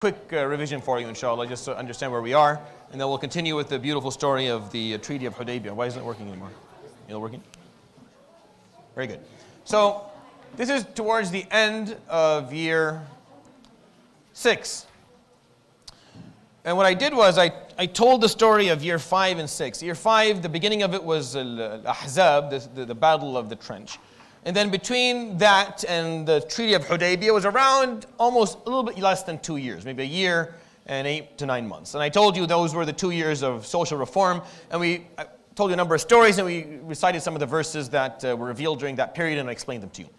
Quick revision for you, inshallah, just to understand where we are, and then we'll continue with the beautiful story of the Treaty of Hudaybiyah. Why isn't it working anymore? Is it working? Very good. So, this is towards the end of year 6. And what I did was I told the story of year 5 and 6. Year 5, the beginning of it was Al-Ahzab, the Battle of the Trench. And then between that and the Treaty of Hudaybiyah was around almost a little bit less than 2 years, maybe a year and 8 to 9 months. And I told you those were the 2 years of social reform. And I told you a number of stories, and we recited some of the verses that were revealed during that period, and I explained them to you.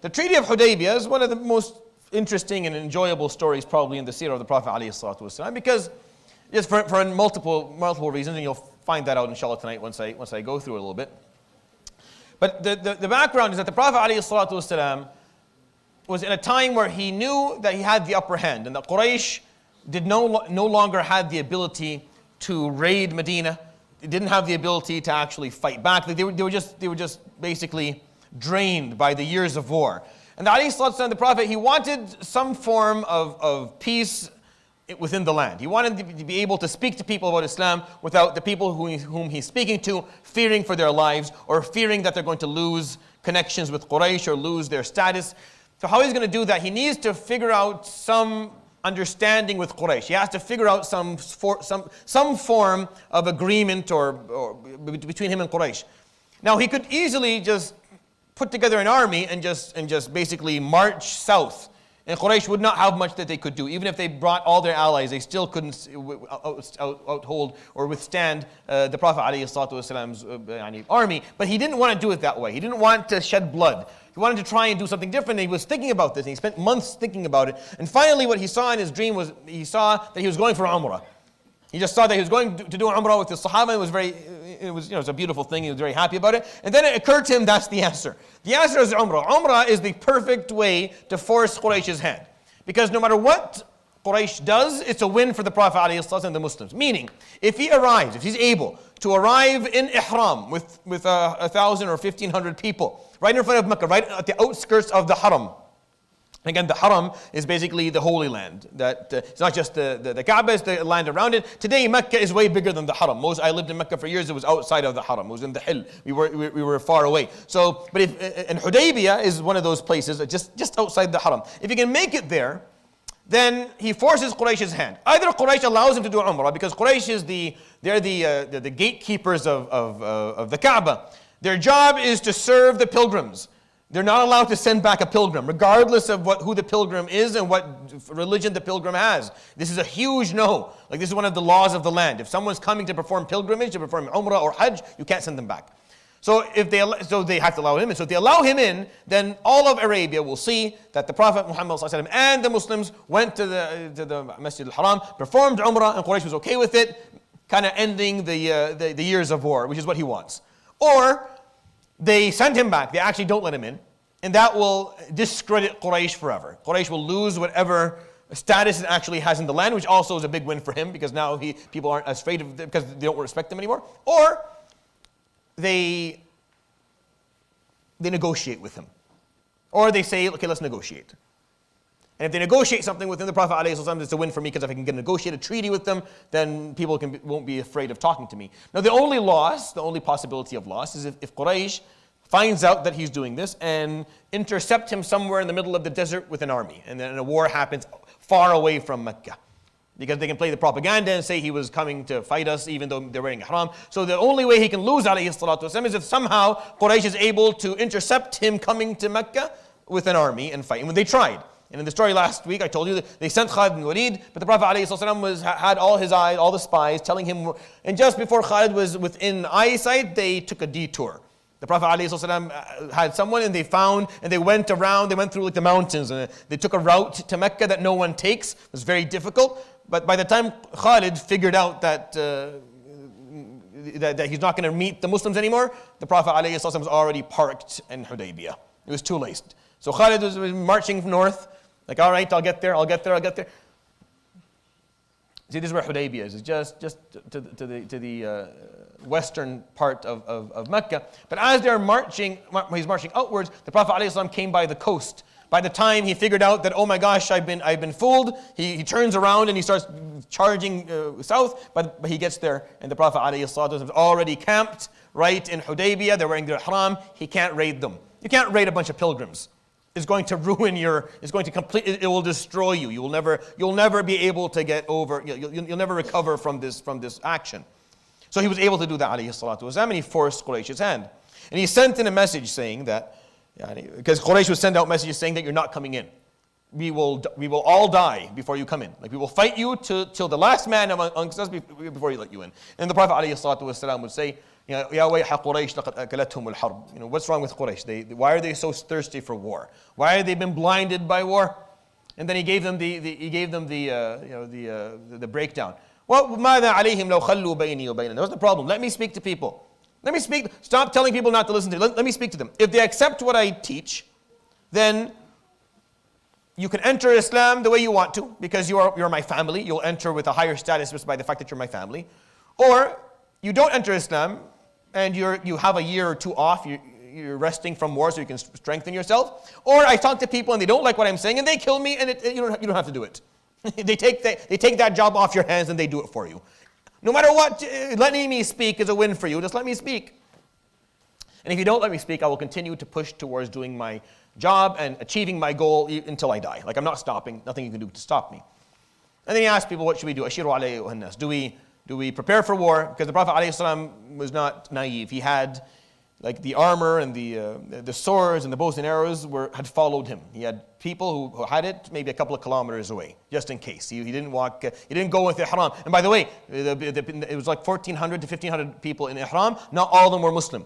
The Treaty of Hudaybiyah is one of the most interesting and enjoyable stories probably in the Seerah of the Prophet ﷺ, because just for multiple reasons, and you'll find that out inshallah tonight once I go through it a little bit. But the background is that the Prophet ﷺ was in a time where he knew that he had the upper hand, and that Quraysh no longer had the ability to raid Medina. They didn't have the ability to actually fight back. They were just basically drained by the years of war. And the Prophet, he wanted some form of peace within the land. He wanted to be able to speak to people about Islam without the people whom he's speaking to fearing for their lives or fearing that they're going to lose connections with Quraysh or lose their status. So how he's going to do that? He needs to figure out some understanding with Quraysh. He has to figure out some form of agreement or between him and Quraysh. Now he could easily just put together an army and just basically march south. And Quraysh would not have much that they could do. Even if they brought all their allies, they still couldn't outhold or withstand the Prophet ﷺ's army. But he didn't want to do it that way. He didn't want to shed blood. He wanted to try and do something different. And he was thinking about this, and he spent months thinking about it. And finally what he saw in his dream was, he saw that he was going for Umrah. He just saw that he was going to do Umrah with the Sahaba. It was a beautiful thing. He was very happy about it. And then it occurred to him, that's the answer. The answer is Umrah. Umrah is the perfect way to force Quraysh's hand. Because no matter what Quraysh does, it's a win for the Prophet ﷺ and the Muslims. Meaning, if he's able to arrive in Ihram with 1,000 or 1,500 people, right in front of Mecca, right at the outskirts of the Haram. Again, the Haram is basically the Holy Land. It's not just the Kaaba, it's the land around it. Today, Mecca is way bigger than the Haram. I lived in Mecca for years. It was outside of the Haram. It was in the Hill. We were far away. And Hudaybiyah is one of those places just outside the Haram. If you can make it there, then he forces Quraysh's hand. Either Quraysh allows him to do Umrah, because Quraysh they're the gatekeepers of the Kaaba. Their job is to serve the pilgrims. They're not allowed to send back a pilgrim, regardless of who the pilgrim is and what religion the pilgrim has. This is a huge no. This is one of the laws of the land. If someone's coming to perform pilgrimage, to perform Umrah or Hajj, you can't send them back. So they have to allow him in. So if they allow him in, then all of Arabia will see that the Prophet Muhammad ﷺ and the Muslims went to the Masjid al-Haram, performed Umrah, and Quraysh was okay with it, kind of ending the years of war, which is what he wants. Or they send him back. They actually don't let him in. And that will discredit Quraysh forever. Quraysh will lose whatever status it actually has in the land, which also is a big win for him, because now people aren't as afraid of them because they don't respect him anymore. Or they negotiate with him. Or they say, okay, let's negotiate. And if they negotiate something within the Prophet ﷺ, it's a win for me, because if I can negotiate a treaty with them, then people won't be afraid of talking to me. Now the only possibility of loss is if Quraysh finds out that he's doing this and intercept him somewhere in the middle of the desert with an army. And then a war happens far away from Mecca. Because they can play the propaganda and say he was coming to fight us even though they're wearing ihram. So the only way he can lose ﷺ is if somehow Quraysh is able to intercept him coming to Mecca with an army and fight. And when they tried. And in the story last week, I told you that they sent Khalid bin Walid, but the Prophet ﷺ had all his eyes, all the spies telling him, and just before Khalid was within eyesight, they took a detour. The Prophet ﷺ had someone, and they went through the mountains, and they took a route to Mecca that no one takes. It was very difficult. But by the time Khalid figured out that he's not going to meet the Muslims anymore, the Prophet ﷺ was already parked in Hudaybiyah. It was too late. So Khalid was marching north, all right, I'll get there. See, this is where Hudaybiyah is. It's just to the western part of Mecca. But as he's marching outwards, the Prophet ﷺ came by the coast By the time he figured out that, oh my gosh, I've been fooled, he turns around and he starts charging south, but he gets there, and the Prophet ﷺ has already camped right in Hudaybiyah. They're wearing their ihram. He can't raid them. You can't raid a bunch of pilgrims. It's going to ruin it will destroy you. You'll never be able to get over, you'll never recover from this action. So he was able to do that, alayhi salatu wasalam, and he forced Quraysh's hand. And he sent in a message saying that, because Quraysh would send out messages saying that you're not coming in. We will all die before you come in. Like, we will fight you till the last man amongst us before we let you in. And the Prophet ﷺ would say, Ya wayha Quraysh laqad akalathum al-harb. What's wrong with Quraysh? Why are they so thirsty for war? Why have they been blinded by war? And then he gave them the breakdown. وَمَاذَا عَلَيْهِمْ لَوْ خَلُّوا بَيْنِي وَبَيْنَ. What's the problem? Let me speak to people. Let me speak. Stop telling people not to listen to me. Let me speak to them. If they accept what I teach, then you can enter Islam the way you want to, because you're my family. You'll enter with a higher status just by the fact that you're my family. Or you don't enter Islam, and you have a year or two off. You're resting from war so you can strengthen yourself. Or I talk to people and they don't like what I'm saying and they kill me, and you don't have to do it. They take that job off your hands and they do it for you. No matter what, letting me speak is a win for you. Just let me speak. And if you don't let me speak, I will continue to push towards doing my job and achieving my goal until I die. Like, I'm not stopping. Nothing you can do to stop me. And then he asked people, what should we do? Ashiru alayhi ayyuhan nas. Do we prepare for war? Because the Prophet ﷺ was not naive. He had, like, the armor and the swords and the bows and arrows had followed him. He had people who had it maybe a couple of kilometers away, just in case. He didn't walk. He didn't go with ihram. And by the way, it was like 1,400 to 1,500 people in ihram. Not all of them were Muslim.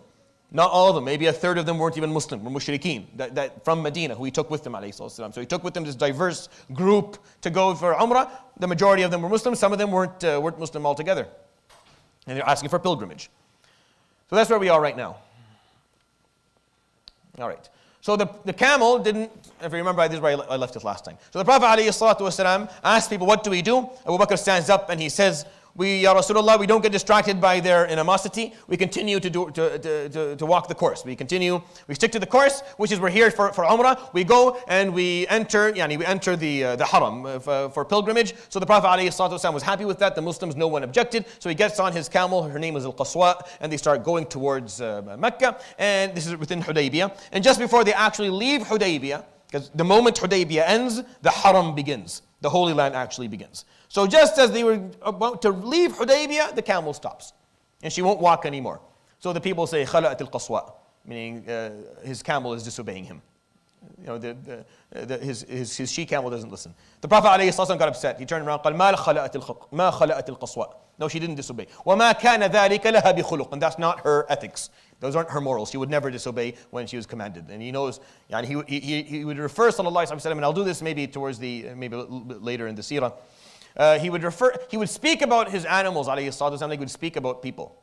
Not all of them. Maybe a third of them weren't even Muslim, were mushrikeen, that from Medina, who he took with him, alayhi salatu. So he took with him this diverse group to go for Umrah. The majority of them were Muslim. Some of them weren't Muslim altogether. And they're asking for pilgrimage. So that's where we are right now. All right. So the camel didn't, if you remember, this is where I left it last time. So the Prophet ﷺ asked people, what do we do? Abu Bakr stands up and he says, Ya Rasulullah, we don't get distracted by their animosity. We continue to walk the course. We stick to the course, which is we're here for Umrah. We go and we enter the Haram for pilgrimage. So the Prophet ﷺ was happy with that. The Muslims, no one objected. So he gets on his camel. Her name is Al-Qaswa. And they start going towards Mecca. And this is within Hudaybiyah. And just before they actually leave Hudaybiyah, because the moment Hudaybiyah ends, the Haram begins. The Holy Land actually begins. So just as they were about to leave Hudaybiyah, the camel stops. And she won't walk anymore. So the people say, خَلَأَتِ الْقَصْوَى, meaning his camel is disobeying him. His she-camel doesn't listen. The Prophet ﷺ got upset. He turned around, قال, مَا خَلَأَتِ الْقَصْوَى. No, she didn't disobey. وَمَا كَانَ ذَلِكَ لَهَا بِخُلُقٍ. And that's not her ethics. Those aren't her morals. She would never disobey when she was commanded. And he knows, and he would refer, sallallahu alaihi wasallam, and I'll do this maybe a little bit later in the Seerah. He would speak about his animals, alayhi salatu wasallam, he would speak about people.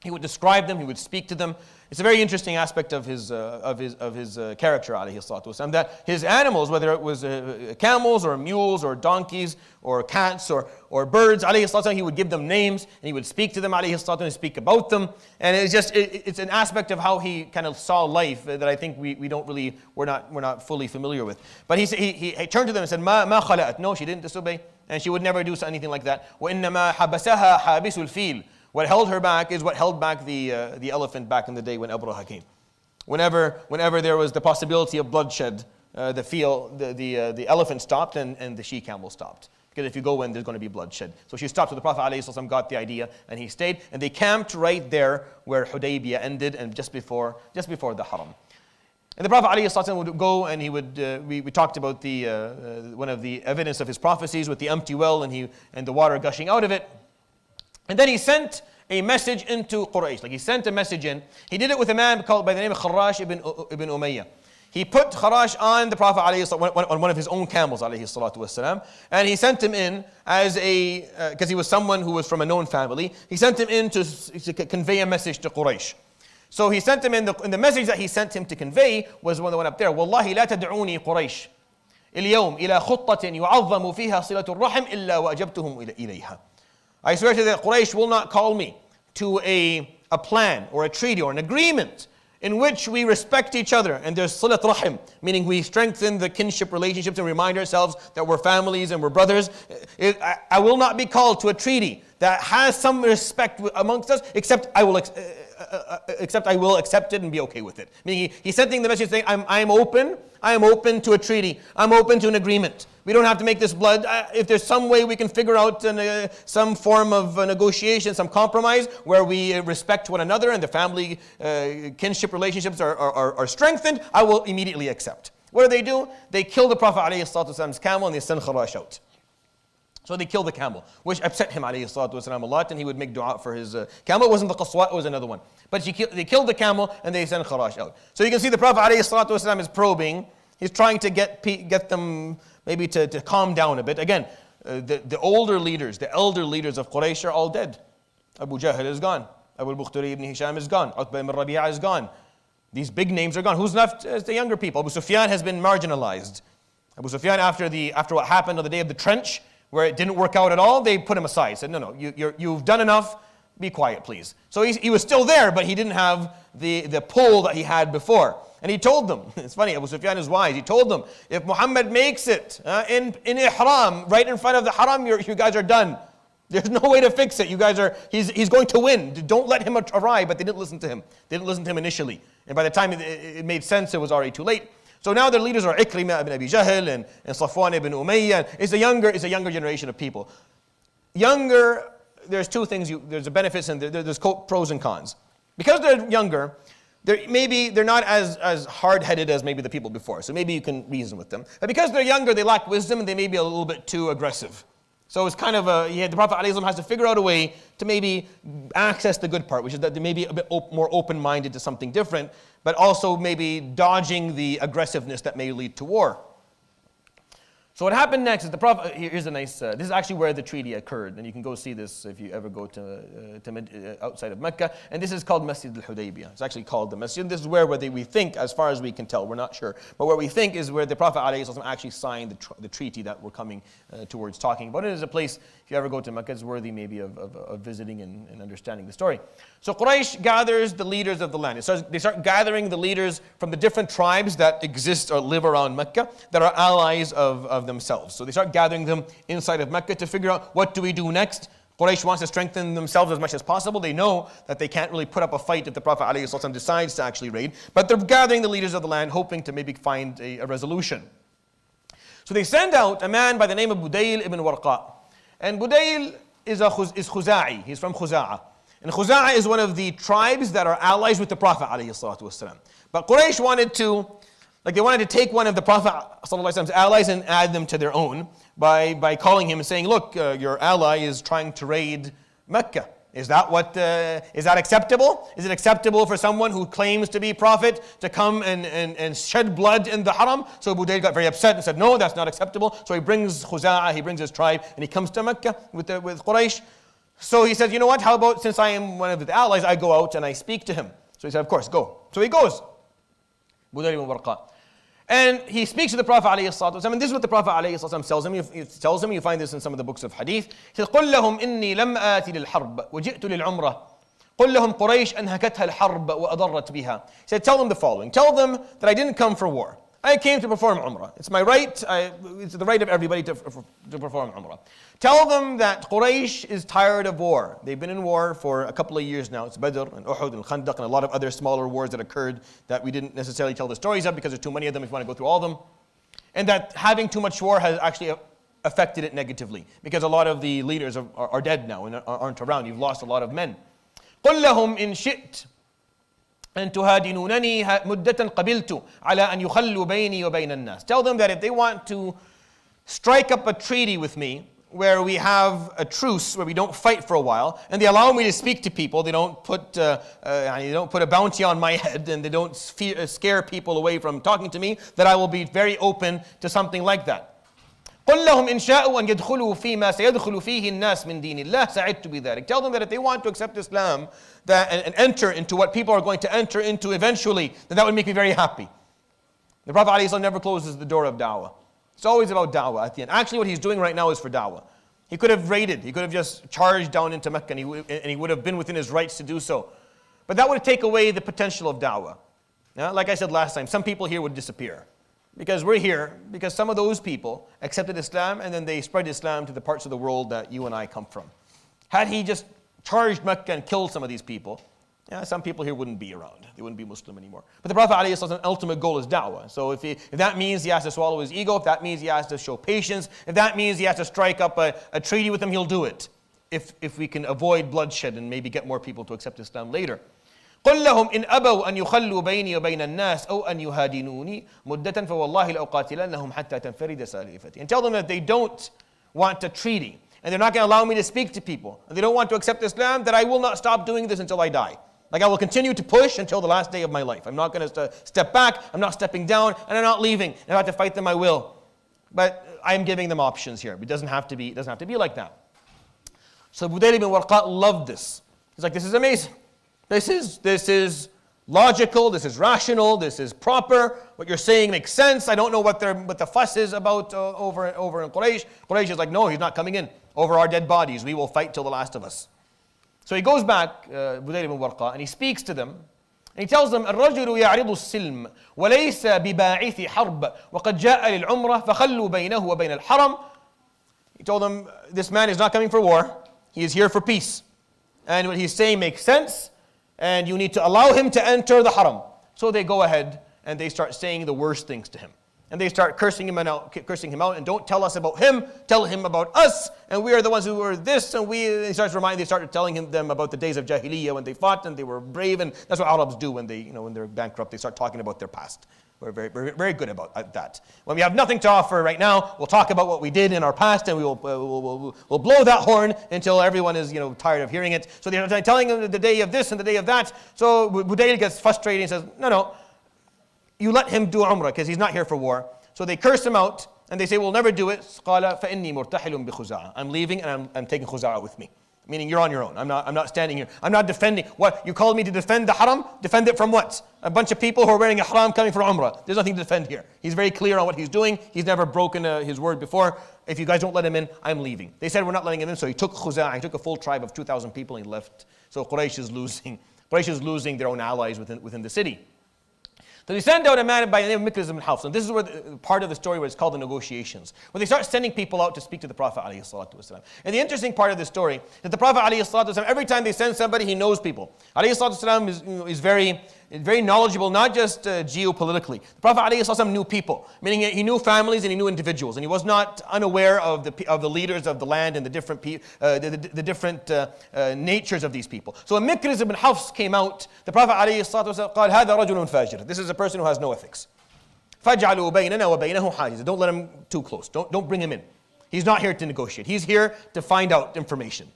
He would describe them, he would speak to them. It's a very interesting aspect of his character, alayhi salatu wasallam, that his animals, whether it was camels or mules or donkeys or cats or birds, alayhi salatu wasallam, he would give them names and he would speak to them, alayhi salatu wasallam, and speak about them. And it's an aspect of how he kind of saw life that I think we're not fully familiar with. But he turned to them and said, ما خلأت. No, she didn't disobey, and she would never do anything like that. وإنما حبسها حابس الفيل. What held her back is what held back the elephant back in the day when Abraha came. Whenever there was the possibility of bloodshed, the elephant stopped and the she-camel stopped. Because if you go in, there's going to be bloodshed. So she stopped. So the Prophet ﷺ got the idea and he stayed. And they camped right there where Hudaybiyah ended and just before the Haram. And the Prophet ﷺ would go and he would, we talked about one of the evidence of his prophecies with the empty well and the water gushing out of it. And then he sent a message into Quraysh. Like, he sent a message in. He did it with a man called by the name of Kharash ibn Umayyah. He put Kharash on the Prophet on one of his own camels, alayhi salatu wasalam, and he sent him in as because he was someone who was from a known family. He sent him in to convey a message to Quraysh. So he sent him in the message that he sent him to convey was the one up there. Wallahi la tad'uni Quraysh اليوم إلى خطة يعظم فيها صلة الرحم إلا وأجبتهم إليها. I swear to you that Quraysh will not call me to a plan or a treaty or an agreement in which we respect each other, and there's silat rahim, meaning we strengthen the kinship relationships and remind ourselves that we're families and we're brothers. I will not be called to a treaty that has some respect amongst us, except I will accept it and be okay with it. Meaning he's sending the message saying, I'm open to a treaty. I'm open to an agreement. We don't have to make this blood. If there's some way we can figure out some form of negotiation, some compromise where we respect one another and the family kinship relationships are strengthened, I will immediately accept. What do? They kill the Prophet ﷺ's camel and they send Kharash out. So they kill the camel, which upset him ﷺ a lot, and he would make dua for his camel. It wasn't the Qaswa, it was another one. But they killed the camel and they sent Kharash out. So you can see the Prophet ﷺ is probing. He's trying to get them maybe to calm down a bit. Again, the older leaders, the elder leaders of Quraysh are all dead. Abu Jahl is gone. Abu al-Bukhtari ibn Hisham is gone. Utbah ibn Rabi'ah is gone. These big names are gone. Who's left? The younger people. Abu Sufyan has been marginalized. Abu Sufyan, after what happened on the day of the trench, where it didn't work out at all, they put him aside. Said, no, you've done enough. Be quiet, please. So he was still there, but he didn't have the pull that he had before. And he told them, it's funny, Abu Sufyan is wise. He told them, if Muhammad makes it in ihram, right in front of the haram, you guys are done. There's no way to fix it. You guys he's going to win. Don't let him arrive. But they didn't listen to him. They didn't listen to him initially. And by the time it made sense, it was already too late. So now their leaders are Ikrimah ibn Abi Jahl and Safwan ibn Umayyah. It's a younger generation of people. Younger, there's two things. There's the benefits and there's pros and cons. Because they're younger, they're not as hard-headed as maybe the people before. So maybe you can reason with them. But because they're younger, they lack wisdom and they may be a little bit too aggressive. So it's kind of the Prophet ﷺ has to figure out a way to maybe access the good part, which is that they may be a bit more open-minded to something different, but also maybe dodging the aggressiveness that may lead to war. So what happened next is the Prophet, here's a nice, this is actually where the treaty occurred, and you can go see this if you ever go to outside of Mecca, and this is called Masjid al-Hudaybiyah. It's actually called the Masjid. This is where we think, as far as we can tell, we're not sure, but what we think is where the Prophet ﷺ actually signed the treaty that we're coming towards talking about. It is a place, if you ever go to Mecca, it's worthy maybe of visiting and understanding the story. So Quraysh gathers the leaders of the land. They start gathering the leaders from the different tribes that exist or live around Mecca that are allies of themselves. So they start gathering them inside of Mecca to figure out what do we do next. Quraysh wants to strengthen themselves as much as possible. They know that they can't really put up a fight if the Prophet ﷺ decides to actually raid. But they're gathering the leaders of the land hoping to maybe find a resolution. So they send out a man by the name of Budayl ibn Warqa. And Budayl is Khuza'i. He's from Khuza'a. And Khuza'a is one of the tribes that are allies with the Prophet ﷺ. But Quraysh wanted to take one of the Prophet ﷺ's allies and add them to their own by calling him and saying, look, your ally is trying to raid Mecca. Is that acceptable? Is it acceptable for someone who claims to be prophet to come and shed blood in the haram? So Budayl got very upset and said, no, that's not acceptable. So he brings Khuza'a, he brings his tribe, and he comes to Mecca with Quraysh. So he says, you know what, how about since I am one of the allies, I go out and I speak to him. So he said, of course, go. So he goes. Budayl ibn Warqa. And he speaks to the Prophet ﷺ, and this is what the Prophet ﷺ tells him. You find this in some of the books of hadith. He says, قُلْ لَهُمْ إِنِّي لَمْ آتِ لِلْحَرْبِ وَجِئْتُ لِلْعُمْرَةِ قُلْ لَهُمْ قُرَيْشْ أَنْهَكَتْهَا الْحَرْبَ وَأَضَرَّتْ بِهَا. He said, tell them the following. Tell them that I didn't come for war. I came to perform Umrah. It's my right, it's the right of everybody to perform Umrah. Tell them that Quraysh is tired of war. They've been in war for a couple of years now. It's Badr and Uhud and Khandaq and a lot of other smaller wars that occurred that we didn't necessarily tell the stories of because there's too many of them if you want to go through all of them. And that having too much war has actually affected it negatively because a lot of the leaders are dead now and aren't around. You've lost a lot of men. قُلْ لَهُمْ إِنْ شِئْتَ أن تهادنونني مدة قبلت على أن يخلوا بيني وبين الناس. Tell them that if they want to strike up a treaty with me where we have a truce, where we don't fight for a while, and they allow me to speak to people, they don't put a bounty on my head, and they don't scare people away from talking to me, that I will be very open to something like that. قل لهم إن شاءوا أن يدخلوا فيما سيدخل فيه الناس من دين الله سعدت بذلك. Tell them that if they want to accept Islam and enter into what people are going to enter into eventually, then that would make me very happy. The Prophet ﷺ never closes the door of da'wah. It's always about da'wah at the end. Actually, what he's doing right now is for da'wah. He could have raided. He could have just charged down into Mecca and he would have been within his rights to do so. But that would take away the potential of da'wah. Now, like I said last time, some people here would disappear. Because we're here, because some of those people accepted Islam and then they spread Islam to the parts of the world that you and I come from. Had he just charged Mecca and killed some of these people, some people here wouldn't be around. They wouldn't be Muslim anymore. But the Prophet ﷺ's ultimate goal is da'wah. So if that means he has to swallow his ego, if that means he has to show patience, if that means he has to strike up a treaty with them, he'll do it. If we can avoid bloodshed and maybe get more people to accept Islam later. قل لهم إن أبوا أن يخلوا بيني وبين الناس أو أن يهادنوني مدة فوالله لأقاتلنهم حتى تنفرد سالفتي. And tell them that they don't want a treaty and they're not going to allow me to speak to people and they don't want to accept Islam, that I will not stop doing this until I die. Like I will continue to push until the last day of my life. I'm not going to step back, I'm not stepping down, and I'm not leaving. If I have to fight them, I will. But I'm giving them options here. It doesn't have to be like that. So Budayl ibn Warqa loved this. He's like, this is amazing. This is logical, this is rational, this is proper. What you're saying makes sense. I don't know what the fuss is about over in Quraysh. Quraysh is like, no, he's not coming in. Over our dead bodies, we will fight till the last of us. So he goes back, Budayl ibn Warqa, and he speaks to them. And he tells them, الرجل يعرض السلم وليس بباعث حرب وقد جاء للعمرة فخلوا بينه وبين الحرم. He told them, this man is not coming for war. He is here for peace. And what he's saying makes sense. And you need to allow him to enter the haram. So they go ahead and they start saying the worst things to him. And they start cursing him out, and don't tell us about him, tell him about us, and we are the ones who were this, and they started telling them about the days of Jahiliyyah when they fought and they were brave, and that's what Arabs do when they're bankrupt, they start talking about their past. We're very, very, very good about that. When we have nothing to offer right now, we'll talk about what we did in our past, and we'll blow that horn until everyone is tired of hearing it. So they're telling him the day of this and the day of that. So Budayl gets frustrated and says, no, you let him do Umrah because he's not here for war. So they curse him out and they say, we'll never do it. قال فإني مرتحل بخزاعة. I'm leaving and I'm taking Khuza'ah with me. Meaning you're on your own. I'm not standing here. I'm not defending. What? You called me to defend the haram? Defend it from what? A bunch of people who are wearing a haram coming for Umrah. There's nothing to defend here. He's very clear on what he's doing. He's never broken his word before. If you guys don't let him in, I'm leaving. They said we're not letting him in, so he took Khuza'ah. He took a full tribe of 2,000 people and he left. So Quraysh is losing. Quraysh is losing their own allies within the city. So they send out a man by the name of Mikraz ibn Hafs. And this is where part of the story where it's called the negotiations. Where they start sending people out to speak to the Prophet ﷺ. And the interesting part of the story is that the Prophet ﷺ, every time they send somebody, he knows people. ﷺ is very knowledgeable, not just geopolitically. The Prophet ﷺ knew people, meaning he knew families and he knew individuals. And he was not unaware of the leaders of the land and the different natures of these people. So when Mikraz ibn Hafs came out, the Prophet ﷺ قال هذا رجل فاجر. This is a person who has no ethics. فَاجْعَلُوا بَيْنَنَا وَبَيْنَهُ حَاجِزًا. Don't let him too close. Don't bring him in. He's not here to negotiate. He's here to find out information.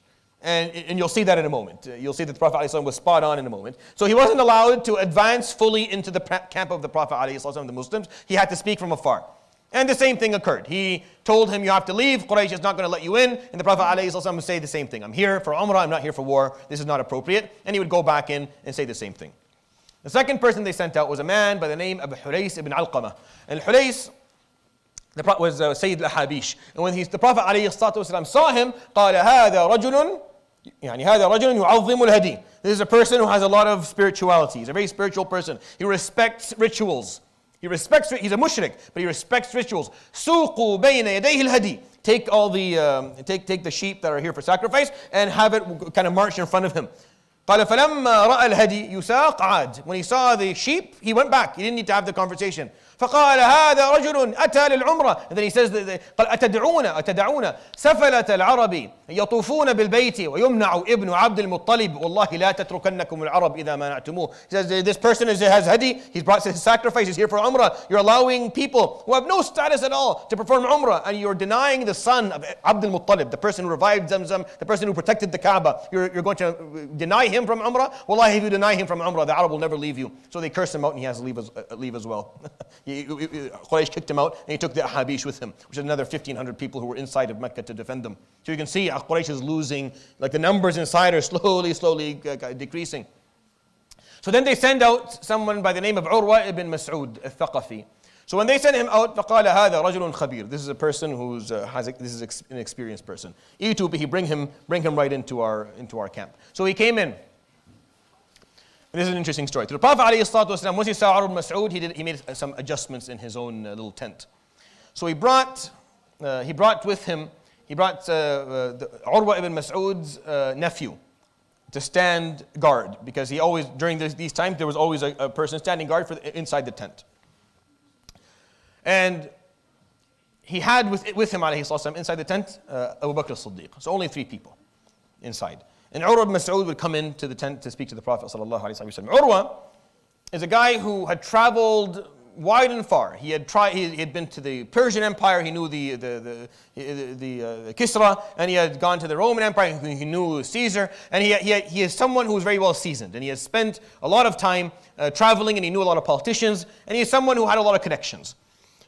And you'll see that in a moment. You'll see that the Prophet ﷺ was spot on in a moment. So he wasn't allowed to advance fully into the camp of the Prophet ﷺ, the Muslims. He had to speak from afar. And the same thing occurred. He told him, you have to leave. Quraysh is not going to let you in. And the Prophet ﷺ would say the same thing. I'm here for Umrah. I'm not here for war. This is not appropriate. And he would go back in and say the same thing. The second person they sent out was a man by the name of Hulays ibn Alqamah. And Hulays was Sayyid al-Habish. And when the Prophet ﷺ saw him, قال هذا رجل هذا رجل يعظم الهدي. This is a person who has a lot of spirituality. He's a very spiritual person. He respects rituals. He's a mushrik, but he respects rituals. سوقوا بين يديه الهدي. Take the sheep that are here for sacrifice and have it kind of march in front of him. قال فلما رأى الهدي يساق عاد. When he saw the sheep, he went back. He didn't need to have the conversation. فقال هذا رجل أتى للعمرة. And then he says, قال أتدعون سفلة العرب يطوفون بالبيت ويمنع ابن عبد المطلب والله لا تتركنكم العرب إذا منعتموه. He says, this person has hadi. He's brought his sacrifice. He's here for Umrah. You're allowing people who have no status at all to perform Umrah, and you're denying the son of Abd al-Muttalib, the person who revived Zamzam, the person who protected the Kaaba. You're going to deny him from Umrah? Wallahi, if you deny him from Umrah, the Arab will never leave you. So they curse him out and he has to leave as well. Quraysh kicked him out and he took the Habish with him, which is another 1,500 people who were inside of Mecca to defend them. So you can see Quraysh is losing, like the numbers inside are slowly decreasing. So then they send out someone by the name of Urwa ibn Mas'ud al-Thaqafi. So when they send him out, فَقَالَ هَذَا رَجُلٌ خَبِيرٌ. This is a person who's this is an experienced person. He bring him right into our camp. So he came in. This is an interesting story. To the Prophet ﷺ, once he saw Urwa ibn Mas'ud, he made some adjustments in his own little tent. So he brought with him, Urwa ibn Mas'ud's nephew to stand guard, because he always, during these times, there was always a person standing guard inside the tent. And he had with him, alayhi salatu inside the tent, Abu Bakr as-Siddiq. So only 3 people inside. And Urwa ibn Mas'ud would come into the tent to speak to the Prophet sallallahu alaihi wasallam. Urwa is a guy who had traveled wide and far. He had been to the Persian Empire. He knew the Kisra, and he had gone to the Roman Empire. He knew Caesar, and he is someone who is very well seasoned, and he has spent a lot of time traveling, and he knew a lot of politicians, and he is someone who had a lot of connections.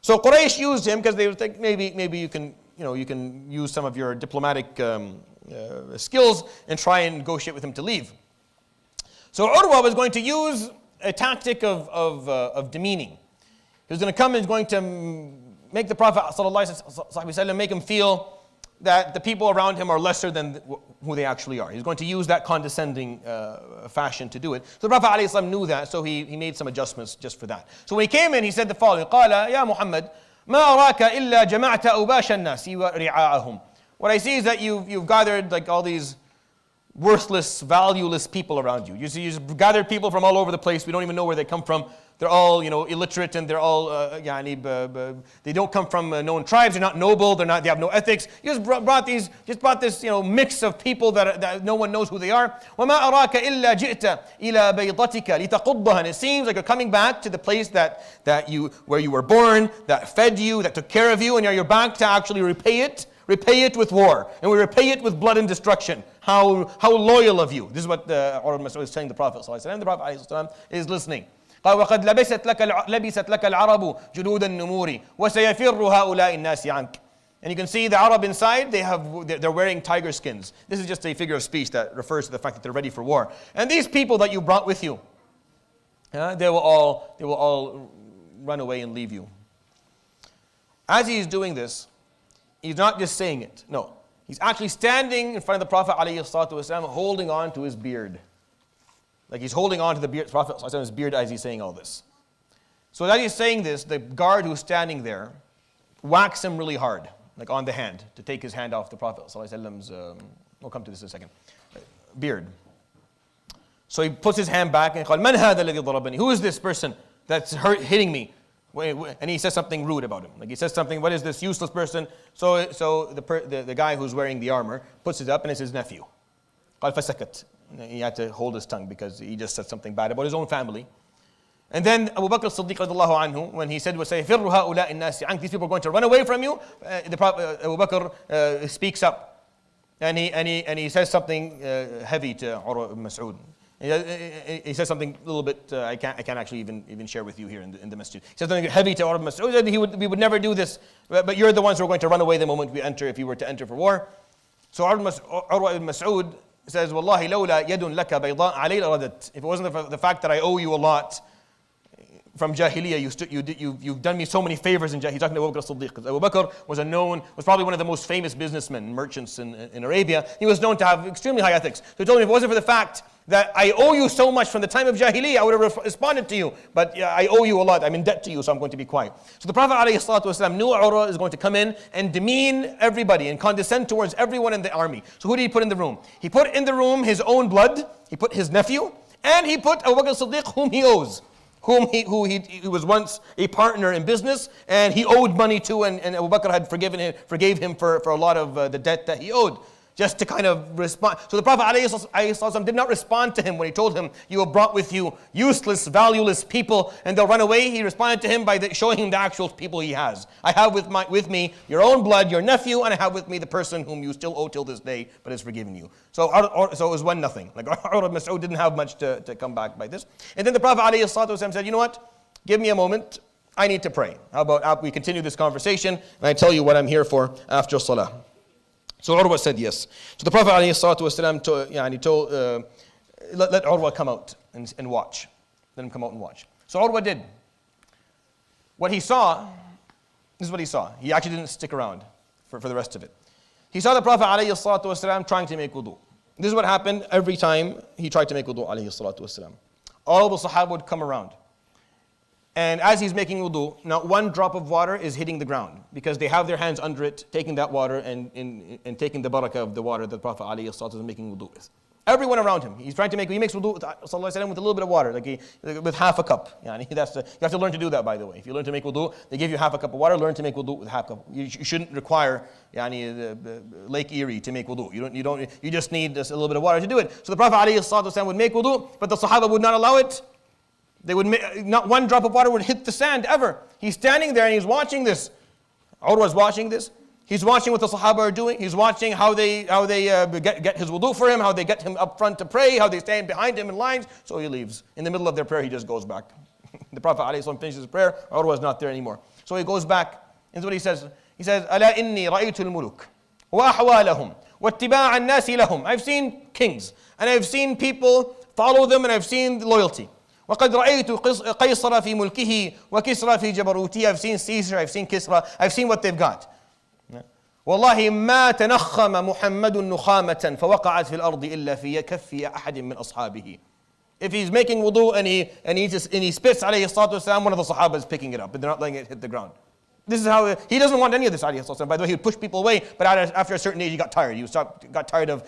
So Quraysh used him because they would think maybe you can use some of your diplomatic skills and try and negotiate with him to leave. So Urwa was going to use a tactic of demeaning. He was going to come and going to make the Prophet ﷺ make him feel that the people around him are lesser than who they actually are. He's going to use that condescending fashion to do it. So the Prophet ﷺ knew that, so he made some adjustments just for that. So when he came in, he said the following: قال يا محمد ما أراك إلا جمعت أوباش الناس ورعاءهم. What I see is that you've gathered like all these worthless, valueless people around you. You just gathered people from all over the place. We don't even know where they come from. They're all, illiterate, and they're all, they don't come from known tribes. They're not noble. They have no ethics. You just brought this, mix of people that no one knows who they are. وَمَا أَرَاكَ إِلَّا جِئْتَ إِلَى بَيْضَتِكَ لِتَقُضَّهَا. And it seems like you're coming back to the place where you were born, that fed you, that took care of you, and you're back to actually repay it. Repay it with war, and we repay it with blood and destruction. How loyal of you. This is what Urwa ibn Mas'ud is telling the Prophet ﷺ. The Prophet ﷺ is listening. قال وقد لبست لك العرب جلود النمور وسيفر هؤلاء الناس عنك. And you can see the Arab inside, they're wearing tiger skins. This is just a figure of speech that refers to the fact that they're ready for war. And these people that you brought with you, they will all run away and leave you. As he's doing this, he's not just saying it. No. He's actually standing in front of the Prophet ﷺ, holding on to his beard. Like he's holding on to the Prophet ﷺ's beard as he's saying all this. So as he's saying this, the guard who's standing there whacks him really hard, like on the hand, to take his hand off the Prophet ﷺ's, we'll come to this in a second, beard. So he puts his hand back and قال من هذا الذي ضربني? Who is this person that's hitting me? And he says something rude about him. Like he says something, what is this useless person? So the guy who's wearing the armor puts it up, and it's his nephew. قال فسكت. He had to hold his tongue because he just said something bad about his own family. And then Abu Bakr as-Siddiq radiallahu anhu, when he said, وَسَيْفِرُّ هَؤُلَاءِ النَّاسِ عَنْكَ, these people are going to run away from you, the Prophet Abu Bakr speaks up. And he says something heavy to Urwa ibn Mas'ud. He says something a little bit, I can't actually even share with you here in the masjid. He says something heavy to Urwa ibn Mas'ud. We would never do this, but you're the ones who are going to run away the moment we enter, if you were to enter for war. So Urwa ibn Mas'ud says, Wallahi lawla yadun laka bayda alayla radat. If it wasn't the fact that I owe you a lot from Jahiliyyah, you've done me so many favors in Jahiliyyah. He's talking to Abu Bakr as-Siddiq, because Abu Bakr was probably one of the most famous businessmen, merchants in Arabia. He was known to have extremely high ethics. So he told him, if it wasn't for the fact that I owe you so much from the time of Jahiliyyah, I would have responded to you. But I owe you a lot. I'm in debt to you, so I'm going to be quiet. So the Prophet ﷺ knew Urwa is going to come in and demean everybody and condescend towards everyone in the army. So who did he put in the room? He put in the room his own blood, he put his nephew, and he put Abu Bakr as-Siddiq, whom he owes. Who was once a partner in business, and he owed money to, and Abu Bakr had forgave him for a lot of the debt that he owed, just to kind of respond. So the Prophet ﷺ did not respond to him when he told him, you have brought with you useless, valueless people, and they'll run away. He responded to him by showing him the actual people he has. I have with me your own blood, your nephew, and I have with me the person whom you still owe till this day, but has forgiven you. So it was 1-0. Like Urwa ibn Mas'ud didn't have much to come back by this. And then the Prophet ﷺ said, you know what? Give me a moment. I need to pray. How about we continue this conversation, and I tell you what I'm here for after Salah. So Urwa said yes. So the Prophet ﷺ told, let Urwa come out and watch. Let him come out and watch. So Urwa did. What he saw, this is what he saw. He actually didn't stick around for the rest of it. He saw the Prophet ﷺ trying to make wudu. This is what happened every time he tried to make wudu, alayhi salatu wasalam. all the Sahaba would come around. And as he's making wudu, not one drop of water is hitting the ground because they have their hands under it, taking that water and taking the barakah of the water that the Prophet ﷺ is making wudu with. Everyone around him, he makes wudu with a little bit of water, with half a cup. You have to learn to do that, by the way. If you learn to make wudu, they give you half a cup of water, learn to make wudu with half a cup. You shouldn't require Lake Erie to make wudu. You just need a little bit of water to do it. So the Prophet ﷺ would make wudu, but the Sahaba would not allow it. They would not one drop of water would hit the sand ever. He's standing there and he's watching this. Urwa's watching this. He's watching what the Sahaba are doing. He's watching how they get his wudu for him, how they get him up front to pray, how they stand behind him in lines. So he leaves. In the middle of their prayer, he just goes back. The Prophet ﷺ finishes his prayer. Urwa's not there anymore. So he goes back. And what he says. He says, أَلَا إِنِّي رَأَيْتُ الْمُلُوكَ وَأَحْوَالَهُمْ وَاتِّبَاعَ النَّاسِ لَهُمْ. I've seen kings. And I've seen people follow them and I've seen loyalty. وَقَدْ رَأَيْتُ قَيْصَرَ فِي مُلْكِهِ وَكِسْرَ فِي جَبَرُوتِهِ. I've seen Caesar, I've seen Kisra, I've seen what they've got. وَاللَّهِ مَا تَنَخَّمَ مُحَمَّدٌ نُخَامَةً فَوَقَعَتْ فِي الْأَرْضِ إِلَّا فِي كَفِّ أَحَدٍ مِّنْ أَصْحَابِهِ. If he's making wudu and he spits, alayhi salatu wasalam, one of the Sahaba is picking it up, but they're not letting it hit the ground. This is how, he doesn't want any of this, alayhi salatu wasalam. By the way, he would push people away, but after a certain age, he got tired. Got tired of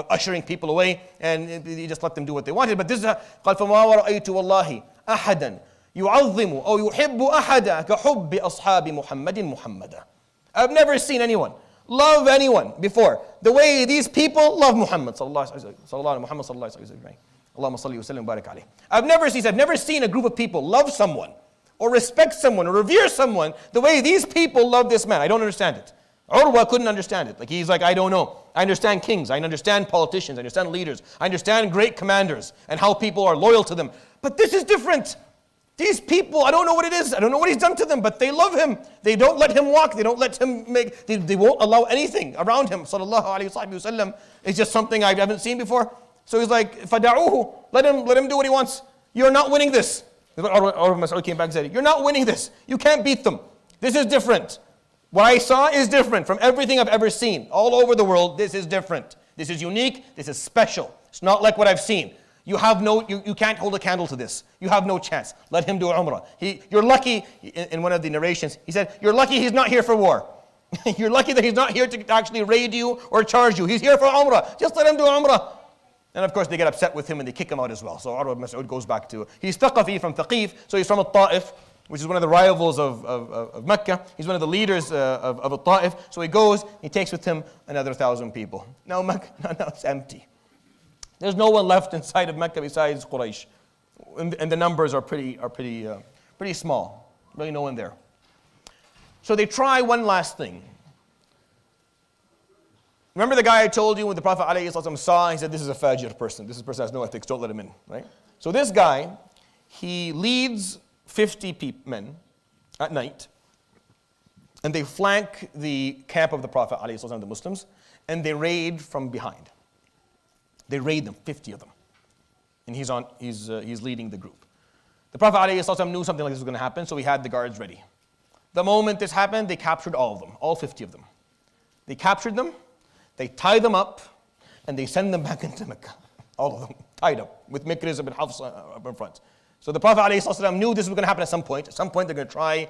ushering people away, and he just let them do what they wanted. But this is how, قال فما رأيت والله أحدا يعظم أو يحب أحدا كحب أصحاب محمد محمدا. I've never seen anyone love anyone before the way these people love Muhammad sallallahu alaihi wasallam. Allahumma salli wa sallim wa barik alayhi. I've never seen a group of people love someone or respect someone or revere someone the way these people love this man. I don't understand it. Urwa couldn't understand it. He's like, I don't know. I understand kings. I understand politicians. I understand leaders. I understand great commanders and how people are loyal to them. But this is different. These people, I don't know what it is. I don't know what he's done to them, but they love him. They don't let him walk. They don't let him they won't allow anything around him. Sallallahu alayhi wa sallam. It's just something I haven't seen before. So he's like, فَدَعُوهُ. Let him do what he wants. You're not winning this. Urwa Mas'ud came back and said, you're not winning this. You can't beat them. This is different. What I saw is different from everything I've ever seen. All over the world, this is different. This is unique. This is special. It's not like what I've seen. You can't hold a candle to this. You have no chance. Let him do Umrah. You're lucky, in one of the narrations, he said, you're lucky he's not here for war. You're lucky that he's not here to actually raid you or charge you. He's here for Umrah. Just let him do Umrah. And of course they get upset with him and they kick him out as well. So Urwa Mas'ud goes back to, he's Thaqafi from Thaqif, so he's from al-Ta'if, which is one of the rivals of Mecca. He's one of the leaders of al-Ta'if. So he goes, he takes with him another 1,000 people. Now Mecca, now it's empty. There's no one left inside of Mecca besides Quraysh. And the numbers are pretty small. Really no one there. So they try one last thing. Remember the guy I told you when the Prophet ﷺ saw, he said, this is a fajr person. This person has no ethics, don't let him in, right? So this guy, he leads 50 men at night, and they flank the camp of the Prophet ﷺ, the Muslims, and they raid from behind. They raid them, 50 of them. And he's leading the group. The Prophet ﷺ knew something like this was going to happen, so he had the guards ready. The moment this happened, they captured all of them, all 50 of them. They captured them, they tie them up, and they send them back into Mecca. All of them, tied up, with Mikriz ibn Hafs up in front. So the Prophet ﷺ knew this was going to happen at some point. At some point, they're going to try.